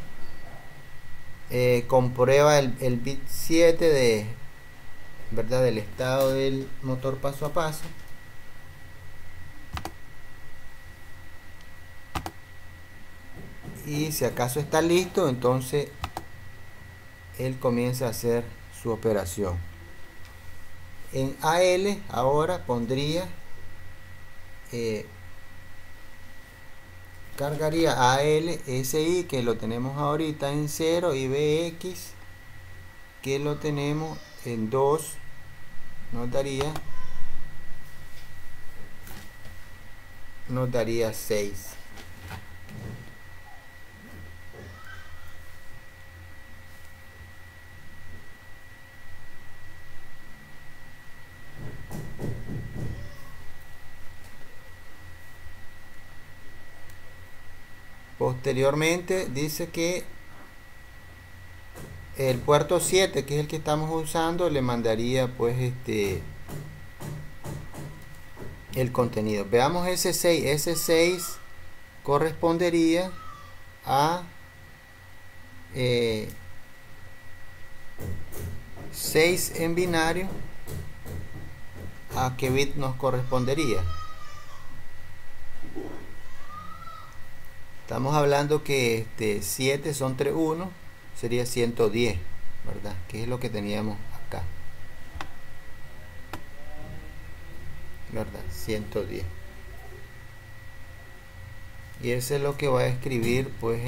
Comprueba el bit 7 de, ¿verdad?, del estado del motor paso a paso. Y si acaso está listo, entonces él comienza a hacer su operación. En AL ahora pondría cargaría AL SI, que lo tenemos ahorita en 0, y BX, que lo tenemos en 2, nos daría 6. Posteriormente dice que el puerto 7, que es el que estamos usando, le mandaría pues el contenido. Veamos ese 6. Ese 6 correspondería a 6 en binario. ¿A qué bit nos correspondería? Estamos hablando que 7 son 3 1, sería 110, ¿verdad? Que es lo que teníamos acá, ¿verdad? 110. Y ese es lo que va a escribir, pues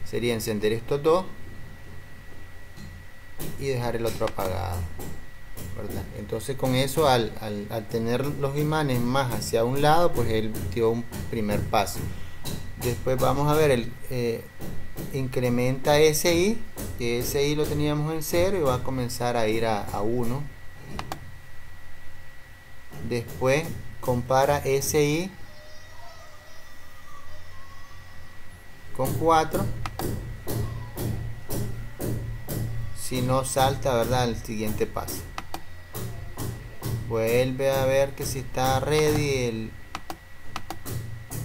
sería encender estos dos y dejar el otro apagado, ¿verdad? Entonces con eso, al tener los imanes más hacia un lado, pues él dio un primer paso. Después vamos a ver el incrementa SI, que SI lo teníamos en 0 y va a comenzar a ir a 1. Después compara SI con 4. Si no, salta, ¿verdad?, al siguiente paso. Vuelve a ver que si está ready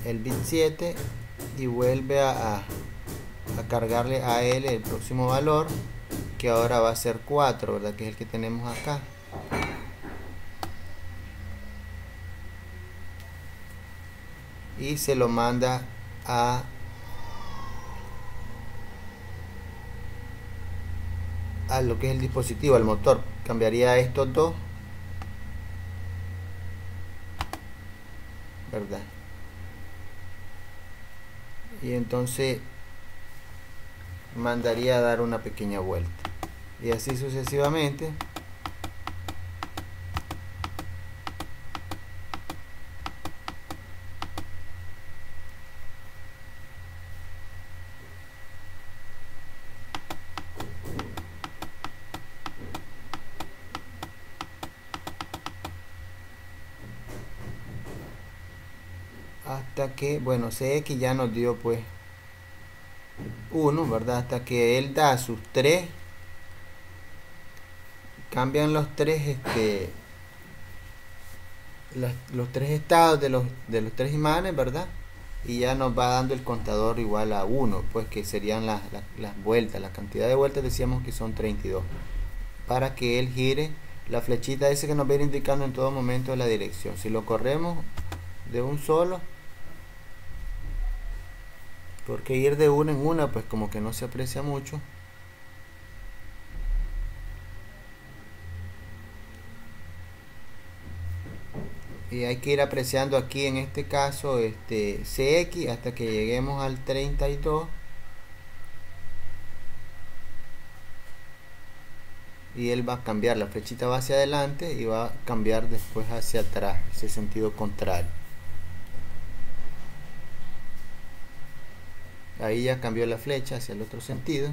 el bit 7 y vuelve a cargarle a él el próximo valor, que ahora va a ser 4, ¿verdad?, que es el que tenemos acá. Y se lo manda a lo que es el dispositivo, al motor. Cambiaría estos dos, ¿verdad? Y entonces mandaría a dar una pequeña vuelta, y así sucesivamente. Hasta que, bueno, CX ya nos dio pues 1, ¿verdad? Hasta que él da sus 3, cambian los 3 los 3 estados de los 3 imanes, ¿verdad? Y ya nos va dando el contador igual a 1, pues que serían las vueltas. La cantidad de vueltas decíamos que son 32, para que él gire la flechita ese que nos va a ir indicando en todo momento la dirección. Si lo corremos de un solo, porque ir de una en una pues como que no se aprecia mucho. Y hay que ir apreciando aquí en este caso CX hasta que lleguemos al 32, y él va a cambiar, la flechita va hacia adelante y va a cambiar después hacia atrás, ese sentido contrario. Ahí ya cambió la flecha hacia el otro sentido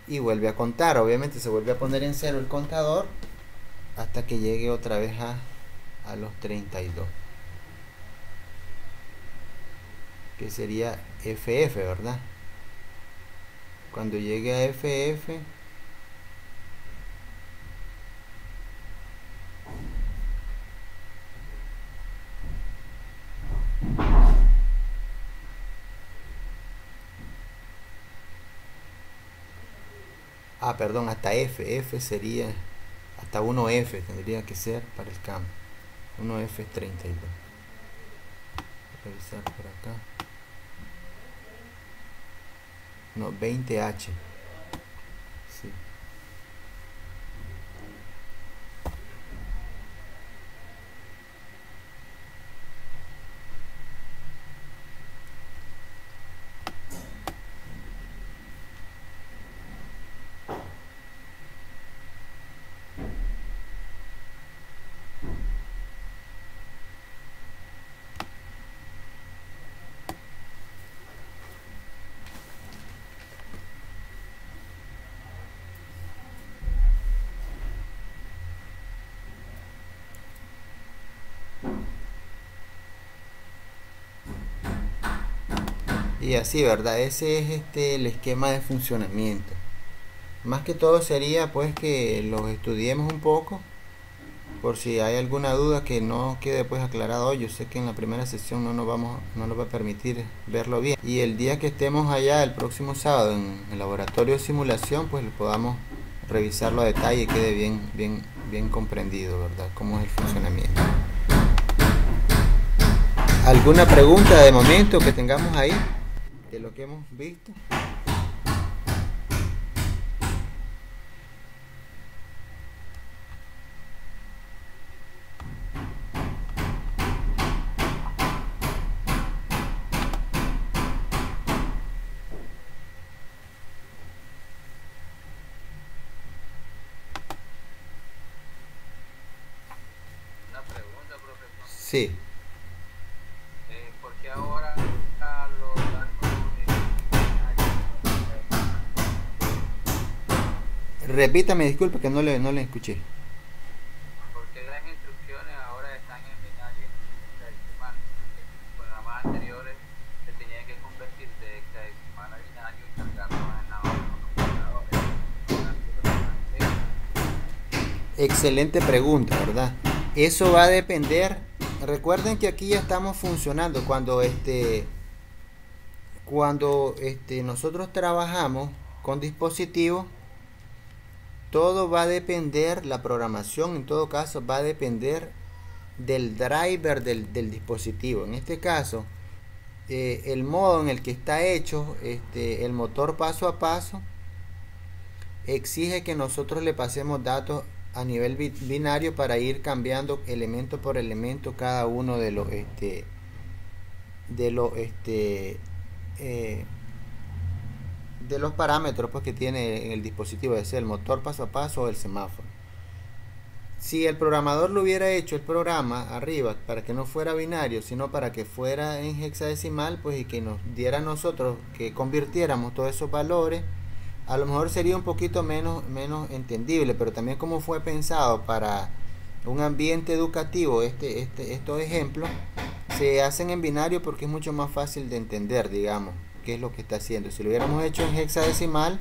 y vuelve a contar. Obviamente se vuelve a poner en 0 el contador hasta que llegue otra vez a los 32, que sería FF, ¿verdad? Cuando llegue a FF, perdón, hasta F sería hasta 1F, tendría que ser para el cambio. 1F es 32. Revisar por acá. No, 20H. Sí. Y así, ¿verdad? Ese es el esquema de funcionamiento. Más que todo sería pues que los estudiemos un poco, por si hay alguna duda que no quede pues aclarado hoy. Yo sé que en la primera sesión no nos va a permitir verlo bien, y el día que estemos allá el próximo sábado en el laboratorio de simulación, pues podamos revisarlo a detalle y quede bien comprendido, ¿verdad?, cómo es el funcionamiento. ¿Alguna pregunta de momento que tengamos ahí de lo que hemos visto? Una pregunta, profesor. Sí. Repítame, disculpe que no le escuché. Porque las instrucciones ahora están en binario hexadecimal. Con las más anteriores se tenía que convertir de hexadecimal a binario y cargarlo en la computadora. Excelente pregunta, ¿verdad? Eso va a depender. Recuerden que aquí ya estamos funcionando cuando nosotros trabajamos con dispositivos. Todo va a depender, la programación en todo caso va a depender del driver del dispositivo. En este caso, el modo en el que está hecho el motor paso a paso exige que nosotros le pasemos datos a nivel binario para ir cambiando elemento por elemento cada uno de los de los parámetros pues, que tiene en el dispositivo, es el motor paso a paso o el semáforo. Si el programador lo hubiera hecho el programa arriba para que no fuera binario, sino para que fuera en hexadecimal, pues y que nos diera a nosotros que convirtiéramos todos esos valores, a lo mejor sería un poquito menos entendible, pero también como fue pensado para un ambiente educativo, estos ejemplos se hacen en binario porque es mucho más fácil de entender, digamos, qué es lo que está haciendo. Si lo hubiéramos hecho en hexadecimal,